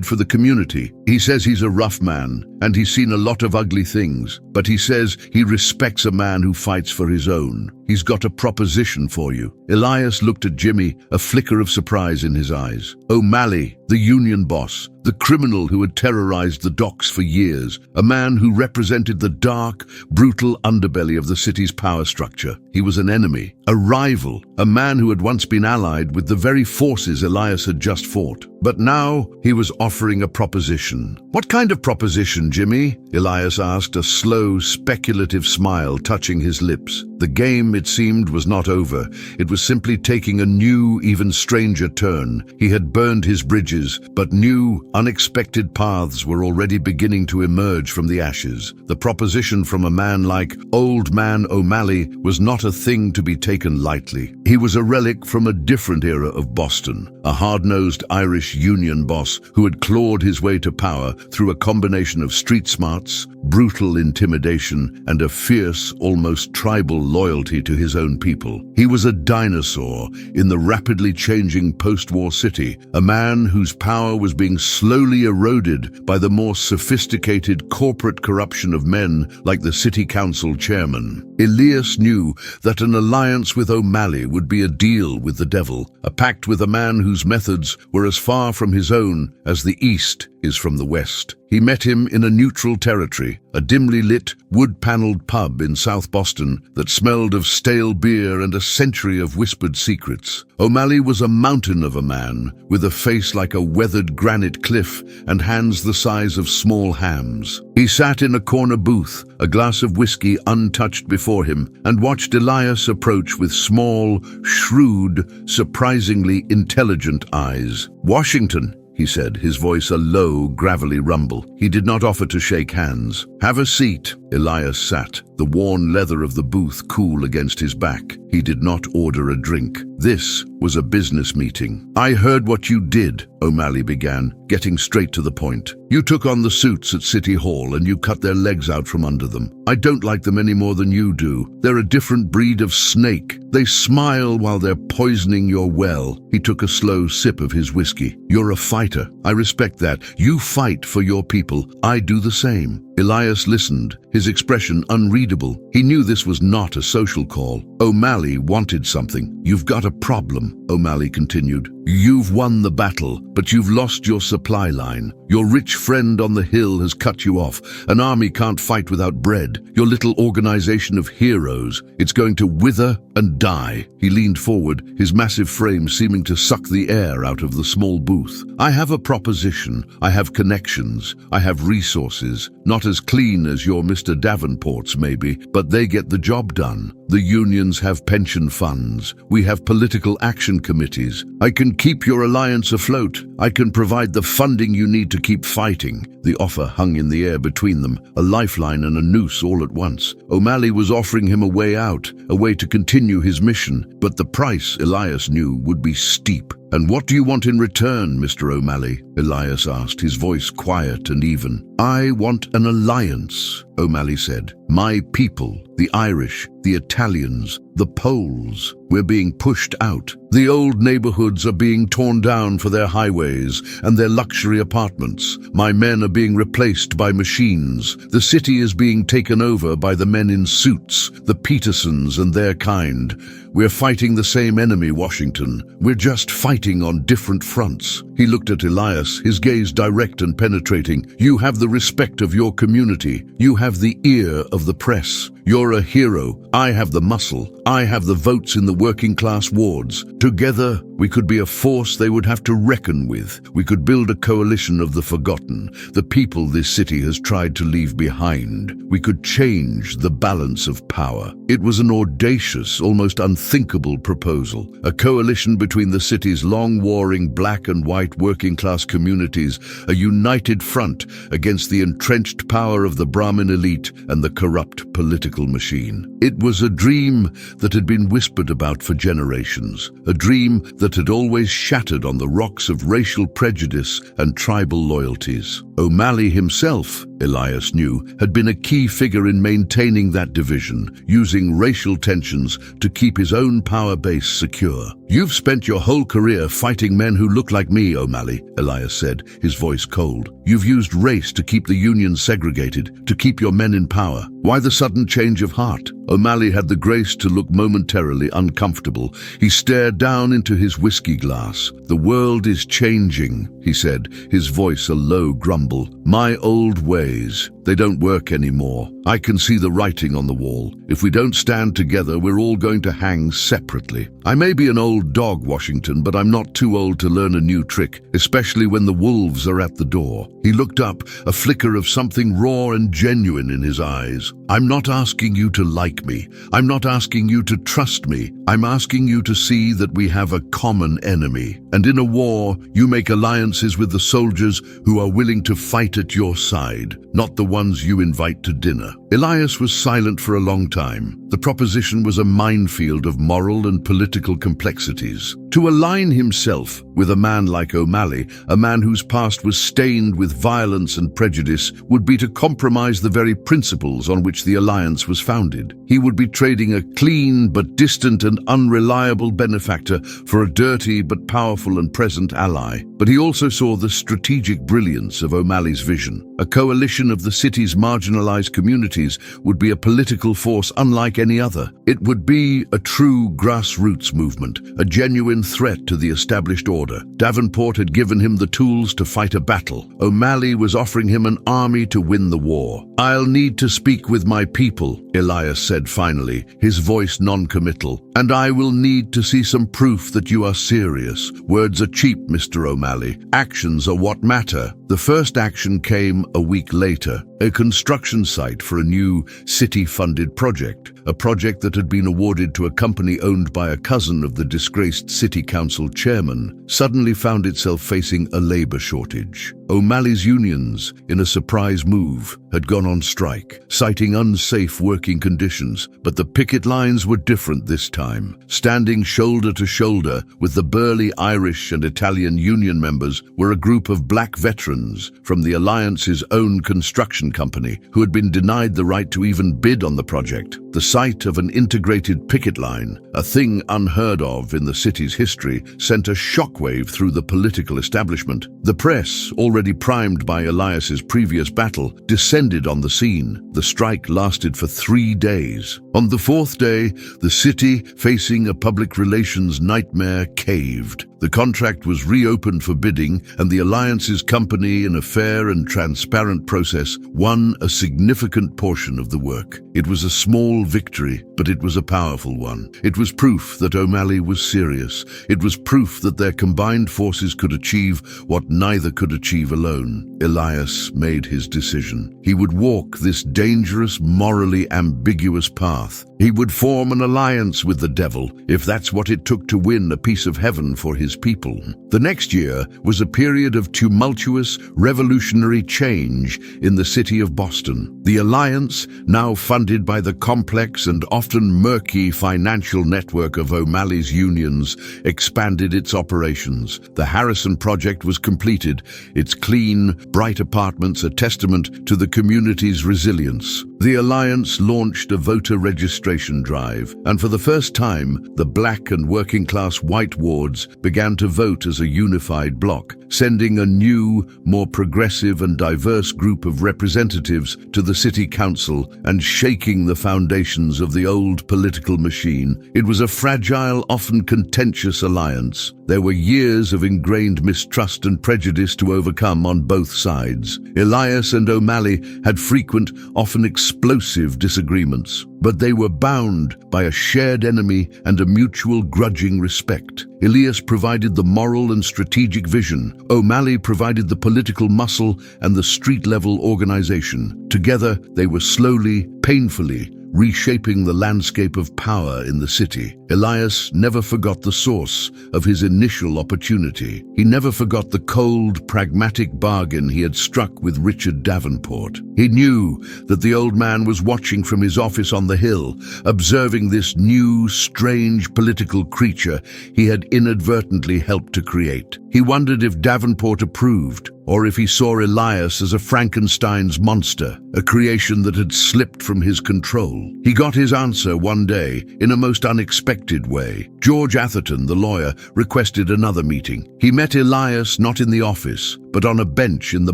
for the community. He says he's a rough man, and he's seen a lot of ugly things, but he says he respects a man who fights for his own. He's got a proposition for you." Elias looked at Jimmy, a flicker of surprise in his eyes. O'Malley, the union boss, the criminal who had terrorized the docks for years, a man who represented the dark, brutal underbelly of the city's power structure. He was an enemy, a rival, a man who had once been allied with the very forces Elias had just fought. But now he was offering a proposition. "What kind of proposition, Jimmy?" Elias asked, a slow, speculative smile touching his lips. The game, it seemed, was not over. It was simply taking a new, even stranger turn. He had burned his bridges, but new, unexpected paths were already beginning to emerge from the ashes. The proposition from a man like Old Man O'Malley was not a thing to be taken lightly. He was a relic from a different era of Boston, a hard-nosed Irish union boss who had clawed his way to power through a combination of street smarts, brutal intimidation, and a fierce, almost tribal loyalty to his own people. He was a dinosaur in the rapidly changing post-war city, a man whose power was being slowly eroded by the more sophisticated corporate corruption of men like the city council chairman. Elias knew that an alliance with O'Malley would be a deal with the devil, a pact with a man whose methods were as far from his own as the East is from the West. He met him in a neutral territory, a dimly lit, wood-paneled pub in South Boston that smelled of stale beer and a century of whispered secrets. O'Malley was a mountain of a man, with a face like a weathered granite cliff and hands the size of small hams. He sat in a corner booth, a glass of whiskey untouched before him, and watched Elias approach with small, shrewd, surprisingly intelligent eyes. "Washington," he said, his voice a low, gravelly rumble. He did not offer to shake hands. "Have a seat." Elias sat, the worn leather of the booth cool against his back. He did not order a drink. This was a business meeting. "I heard what you did," O'Malley began, getting straight to the point. "You took on the suits at City Hall and you cut their legs out from under them. I don't like them any more than you do. They're a different breed of snake. They smile while they're poisoning your well." He took a slow sip of his whiskey. "You're a fighter. I respect that. You fight for your people. I do the same." Elias listened, his expression unreadable. He knew this was not a social call. O'Malley wanted something. "You've got a problem," O'Malley continued. "You've won the battle, but you've lost your supply line. Your rich friend on the hill has cut you off. An army can't fight without bread. Your little organization of heroes, it's going to wither and die." He leaned forward, his massive frame seeming to suck the air out of the small booth. "I have a proposition. I have connections. I have resources. Not as clean as your Mr. Davenport's, maybe, but they get the job done. The unions have pension funds. We have political action committees. I can keep your alliance afloat. I can provide the funding you need to keep fighting." The offer hung in the air between them, a lifeline and a noose all at once. O'Malley was offering him a way out, a way to continue his mission, but the price, Elias knew, would be steep. "And what do you want in return, Mr. O'Malley?" Elias asked, his voice quiet and even. "I want an alliance," O'Malley said. "My people, the Irish, the Italians, the Poles, we're being pushed out. The old neighborhoods are being torn down for their highways and their luxury apartments. My men are being replaced by machines. The city is being taken over by the men in suits, the Petersons and their kind. We're fighting the same enemy, Washington. We're just fighting on different fronts." He looked at Elias, his gaze direct and penetrating. "You have the respect of your community. You have the ear of the press. You're a hero. I have the muscle. I have the votes in the working class wards. Together, we could be a force they would have to reckon with. We could build a coalition of the forgotten, the people this city has tried to leave behind. We could change the balance of power. It was an audacious, almost unthinkable proposal. A coalition between the city's long-warring black and white working-class communities, a united front against the entrenched power of the Brahmin elite and the corrupt political machine. It was a dream that had been whispered about for generations, a dream that had always shattered on the rocks of racial prejudice and tribal loyalties. O'Malley himself, Elias knew, had been a key figure in maintaining that division, using racial tensions to keep his own power base secure. "You've spent your whole career fighting men who look like me, O'Malley," Elias said, his voice cold. "You've used race to keep the Union segregated, to keep your men in power. Why the sudden change of heart?" O'Malley had the grace to look momentarily uncomfortable. He stared down into his whiskey glass. "The world is changing," he said, his voice a low grumble. "My old ways, they don't work anymore. I can see the writing on the wall. If we don't stand together, we're all going to hang separately. I may be an old dog, Washington, but I'm not too old to learn a new trick, especially when the wolves are at the door." He looked up, a flicker of something raw and genuine in his eyes. "I'm not asking you to like me. I'm not asking you to trust me. I'm asking you to see that we have a common enemy. And in a war, you make alliances with the soldiers who are willing to fight at your side, not the ones you invite to dinner." Elias was silent for a long time. The proposition was a minefield of moral and political complexities. To align himself with a man like O'Malley, a man whose past was stained with violence and prejudice, would be to compromise the very principles on which the alliance was founded. He would be trading a clean but distant and unreliable benefactor for a dirty but powerful and present ally. But he also saw the strategic brilliance of O'Malley's vision. A coalition of the city's marginalized communities would be a political force unlike any other. It would be a true grassroots movement, a genuine threat to the established order. Davenport had given him the tools to fight a battle. O'Malley was offering him an army to win the war. "I'll need to speak with my people," Elias said finally, his voice non-committal. "And I will need to see some proof that you are serious. Words are cheap, Mr. O'Malley. Actions are what matter." The first action came a week later, a construction site for a new city-funded project, a project that had been awarded to a company owned by a cousin of the disgraced city council chairman, suddenly found itself facing a labor shortage. O'Malley's unions, in a surprise move, had gone on strike, citing unsafe working conditions, but the picket lines were different this time. Standing shoulder to shoulder with the burly Irish and Italian union members were a group of black veterans from the Alliance's own construction company who had been denied the right to even bid on the project. The sight of an integrated picket line, a thing unheard of in the city's history, sent a shockwave through the political establishment. The press, already primed by Elias's previous battle, descended on the scene. The strike lasted for 3 days. On the 4th day, the city, facing a public relations nightmare, caved. The contract was reopened for bidding, and the Alliance's company, in a fair and transparent process, won a significant portion of the work. It was a small victory, but it was a powerful one. It was proof that O'Malley was serious. It was proof that their combined forces could achieve what neither could achieve alone. Elias made his decision. He would walk this dangerous, morally ambiguous path. He would form an alliance with the devil, if that's what it took to win a piece of heaven for his people. The next year was a period of tumultuous, revolutionary change in the city of Boston. The alliance, now funded by the complex and often murky financial network of O'Malley's unions, expanded its operations. The Harrison project was completed, its clean, bright apartments a testament to the community's resilience. The alliance launched a voter registration drive, and for the first time, the black and working-class white wards began to vote as a unified bloc, sending a new, more progressive and diverse group of representatives to the city council and shaking the foundations of the old political machine. It was a fragile, often contentious alliance. There were years of ingrained mistrust and prejudice to overcome on both sides. Elias and O'Malley had frequent, often explosive disagreements, but they were bound by a shared enemy and a mutual grudging respect. Elias provided the moral and strategic vision. O'Malley provided the political muscle and the street-level organization. Together, they were slowly, painfully, reshaping the landscape of power in the city. Elias never forgot the source of his initial opportunity. He never forgot the cold, pragmatic bargain he had struck with Richard Davenport. He knew that the old man was watching from his office on the hill, observing this new, strange political creature he had inadvertently helped to create. He wondered if Davenport approved, or if he saw Elias as a Frankenstein's monster, a creation that had slipped from his control. He got his answer one day in a most unexpected way. George Atherton, the lawyer, requested another meeting. He met Elias not in the office, but on a bench in the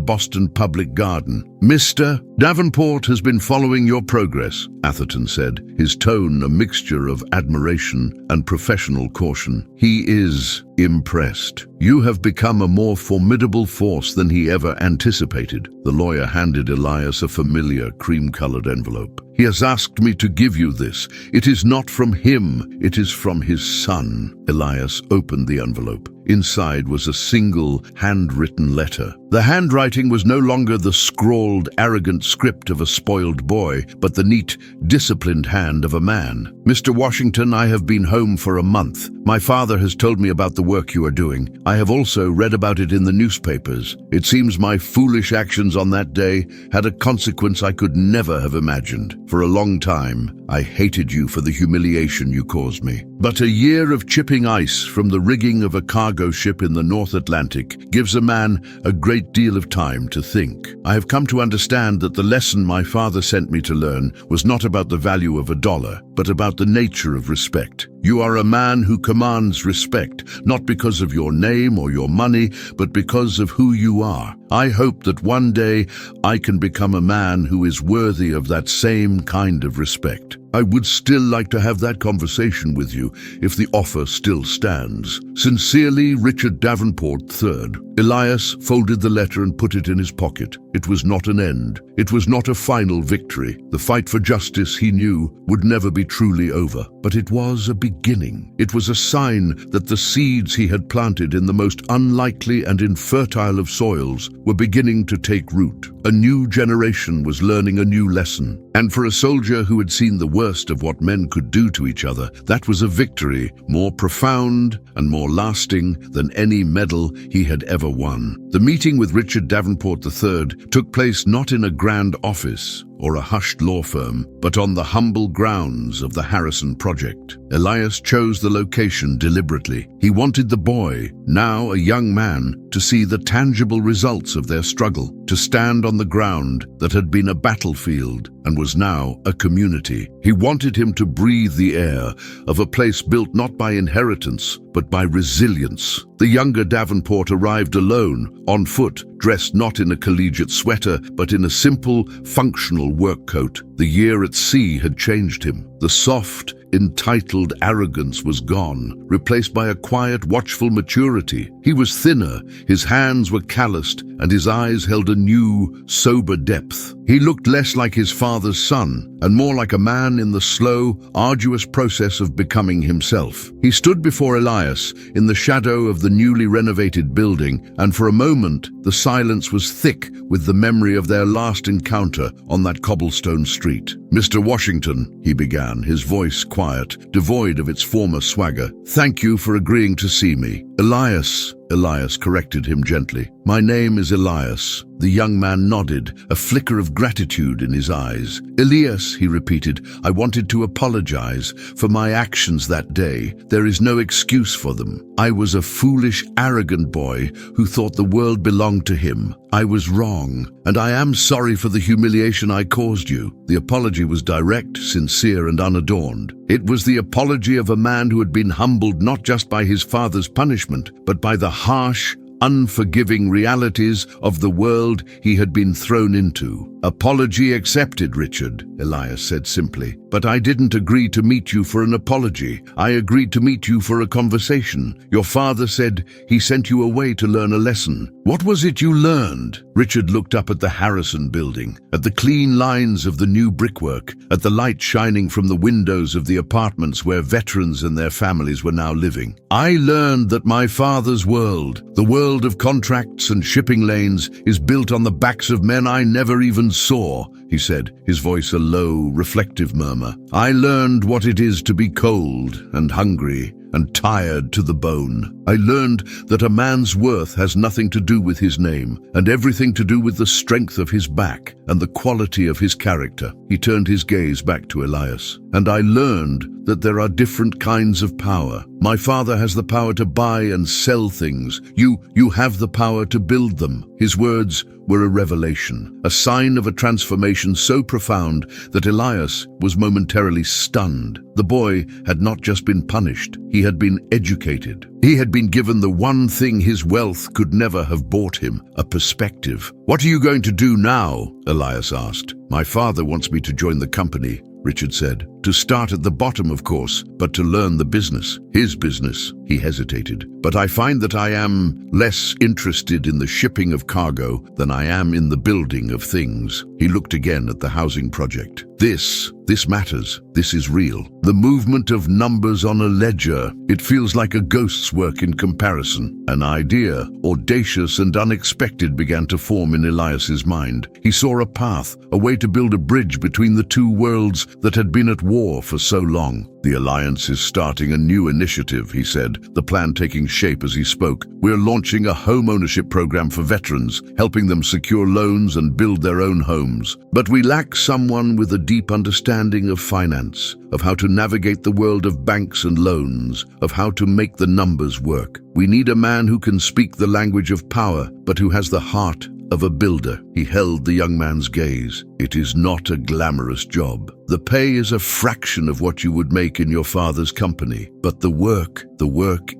Boston Public Garden. "Mr. Davenport has been following your progress," Atherton said, his tone a mixture of admiration and professional caution. "He is impressed. You have become a more formidable force than he ever anticipated." The lawyer handed Elias a familiar cream-colored envelope. "He has asked me to give you this. It is not from him, it is from his son." Elias opened the envelope. Inside was a single, handwritten letter. The handwriting was no longer the scrawled, arrogant script of a spoiled boy, but the neat, disciplined hand of a man. "Mr. Washington, I have been home for a month. My father has told me about the work you are doing. I have also read about it in the newspapers. It seems my foolish actions on that day had a consequence I could never have imagined. For a long time, I hated you for the humiliation you caused me. But a year of chipping ice from the rigging of a cargo ship in the North Atlantic gives a man a great deal of time to think. I have come to understand that the lesson my father sent me to learn was not about the value of $1, but about the nature of respect. You are a man who commands respect, not because of your name or your money, but because of who you are. I hope that one day I can become a man who is worthy of that same kind of respect. I would still like to have that conversation with you if the offer still stands. Sincerely, Richard Davenport III. Elias folded the letter and put it in his pocket. It was not an end. It was not a final victory. The fight for justice, he knew, would never be truly over. But it was a beginning. It was a sign that the seeds he had planted in the most unlikely and infertile of soils were beginning to take root. A new generation was learning a new lesson. And for a soldier who had seen the worst of what men could do to each other, that was a victory more profound and more lasting than any medal he had ever won. The meeting with Richard Davenport III took place not in a grand office or a hushed law firm, but on the humble grounds of the Harrison Project. Elias chose the location deliberately. He wanted the boy, now a young man, to see the tangible results of their struggle, to stand on the ground that had been a battlefield and was now a community. He wanted him to breathe the air of a place built not by inheritance, but by resilience. The younger Davenport arrived alone, on foot, dressed not in a collegiate sweater, but in a simple, functional work coat. The year at sea had changed him. The soft, entitled arrogance was gone, replaced by a quiet, watchful maturity. He was thinner, his hands were calloused, and his eyes held a new, sober depth. He looked less like his father's son, and more like a man in the slow, arduous process of becoming himself. He stood before Elias in the shadow of the newly renovated building, and for a moment the silence was thick with the memory of their last encounter on that cobblestone street. "Mr. Washington," he began, his voice quiet, devoid of its former swagger, "thank you for agreeing to see me." Elias corrected him gently. "My name is Elias." The young man nodded, a flicker of gratitude in his eyes. "Elias," he repeated, "I wanted to apologize for my actions that day. There is no excuse for them. I was a foolish, arrogant boy who thought the world belonged to him. I was wrong, and I am sorry for the humiliation I caused you." The apology was direct, sincere, and unadorned. It was the apology of a man who had been humbled not just by his father's punishment, but by the harsh, unforgiving realities of the world he had been thrown into. "Apology accepted, Richard," Elias said simply. "But I didn't agree to meet you for an apology. I agreed to meet you for a conversation. Your father said he sent you away to learn a lesson. What was it you learned?" Richard looked up at the Harrison building, at the clean lines of the new brickwork, at the light shining from the windows of the apartments where veterans and their families were now living. "I learned that my father's world, the world of contracts and shipping lanes, is built on the backs of men I never even saw," he said, his voice a low, reflective murmur. "I learned what it is to be cold and hungry and tired to the bone. I learned that a man's worth has nothing to do with his name, and everything to do with the strength of his back and the quality of his character." He turned his gaze back to Elias. "And I learned that there are different kinds of power. My father has the power to buy and sell things. You have the power to build them." His words were a revelation, a sign of a transformation so profound that Elias was momentarily stunned. The boy had not just been punished, he had been educated. He had been given the one thing his wealth could never have bought him, a perspective. "What are you going to do now?" Elias asked. "My father wants me to join the company," Richard said. "To start at the bottom, of course, but to learn the business. His business." He hesitated. "But I find that I am less interested in the shipping of cargo than I am in the building of things." He looked again at the housing project. This matters. This is real. The movement of numbers on a ledger. It feels like a ghost's work in comparison." An idea, audacious and unexpected, began to form in Elias's mind. He saw a path, a way to build a bridge between the two worlds that had been at war for so long. "The Alliance is starting a new initiative," he said, the plan taking shape as he spoke. "We're launching a home ownership program for veterans, helping them secure loans and build their own homes. But we lack someone with a deep understanding of finance, of how to navigate the world of banks and loans, of how to make the numbers work. We need a man who can speak the language of power, but who has the heart of a builder." He held the young man's gaze. "It is not a glamorous job. The pay is a fraction of what you would make in your father's company. But the work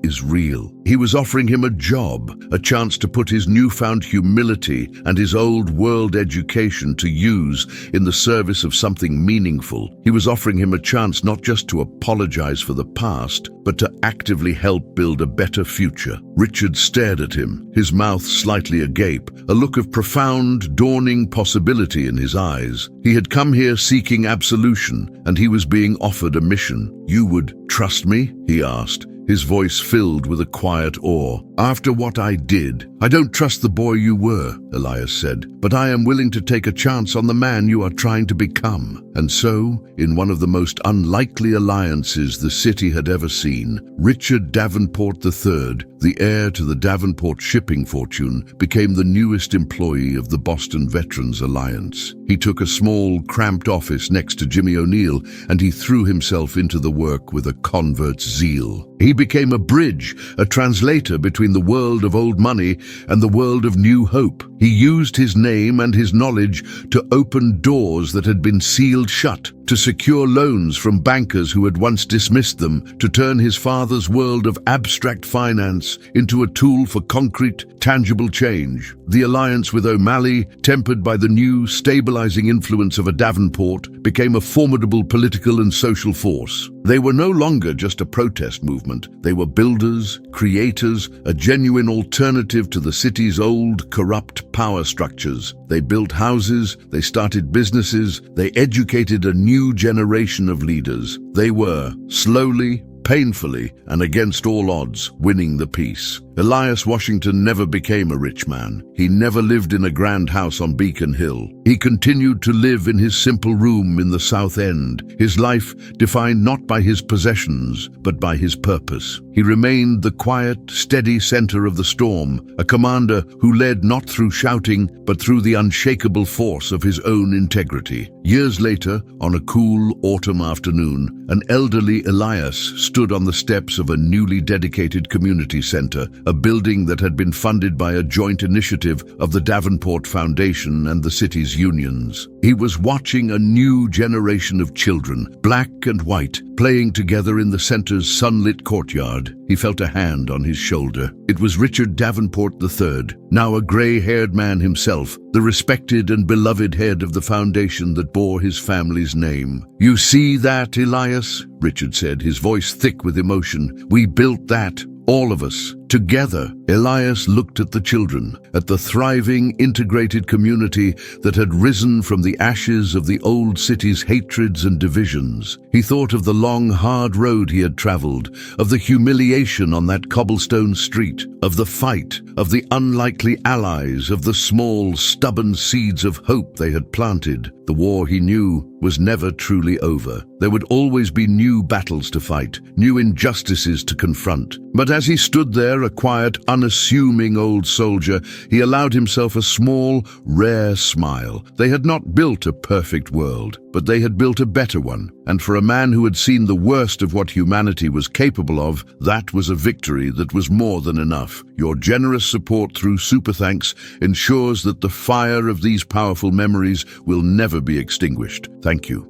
is real." He was offering him a job, a chance to put his newfound humility and his old world education to use in the service of something meaningful. He was offering him a chance not just to apologize for the past, but to actively help build a better future. Richard stared at him, his mouth slightly agape, a look of profound, dawning possibility in his eyes. He had come here seeking absolution, and he was being offered a mission. "You would trust me?" he asked, his voice filled with a quiet awe. "After what I did, I don't trust the boy you were," Elias said, "but I am willing to take a chance on the man you are trying to become." And so, in one of the most unlikely alliances the city had ever seen, Richard Davenport III, the heir to the Davenport shipping fortune, became the newest employee of the Boston Veterans Alliance. He took a small, cramped office next to Jimmy O'Neill, and he threw himself into the work with a convert's zeal. He became a bridge, a translator between the world of old money and the world of new hope. He used his name and his knowledge to open doors that had been sealed shut, to secure loans from bankers who had once dismissed them, to turn his father's world of abstract finance into a tool for concrete, tangible change. The alliance with O'Malley, tempered by the new, stabilizing influence of a Davenport, became a formidable political and social force. They were no longer just a protest movement. They were builders, creators, a genuine alternative to the city's old, corrupt power structures. They built houses, they started businesses, they educated a new generation of leaders. They were, slowly, painfully, and against all odds, winning the peace. Elias Washington never became a rich man. He never lived in a grand house on Beacon Hill. He continued to live in his simple room in the South End, his life defined not by his possessions, but by his purpose. He remained the quiet, steady center of the storm, a commander who led not through shouting, but through the unshakable force of his own integrity. Years later, on a cool autumn afternoon, an elderly Elias stood on the steps of a newly dedicated community center, a building that had been funded by a joint initiative of the Davenport Foundation and the city's unions. He was watching a new generation of children, black and white, playing together in the center's sunlit courtyard. He felt a hand on his shoulder. It was Richard Davenport III, now a gray-haired man himself, the respected and beloved head of the foundation that bore his family's name. "You see that, Elias?" Richard said, his voice thick with emotion. "We built that, all of us, together." Elias looked at the children, at the thriving, integrated community that had risen from the ashes of the old city's hatreds and divisions. He thought of the long, hard road he had traveled, of the humiliation on that cobblestone street, of the fight, of the unlikely allies, of the small, stubborn seeds of hope they had planted. The war, he knew, was never truly over. There would always be new battles to fight, new injustices to confront. But as he stood there, a quiet, unassuming old soldier, he allowed himself a small, rare smile. They had not built a perfect world, but they had built a better one. And for a man who had seen the worst of what humanity was capable of, that was a victory that was more than enough. Your generous support through Super Thanks ensures that the fire of these powerful memories will never be extinguished. Thank you.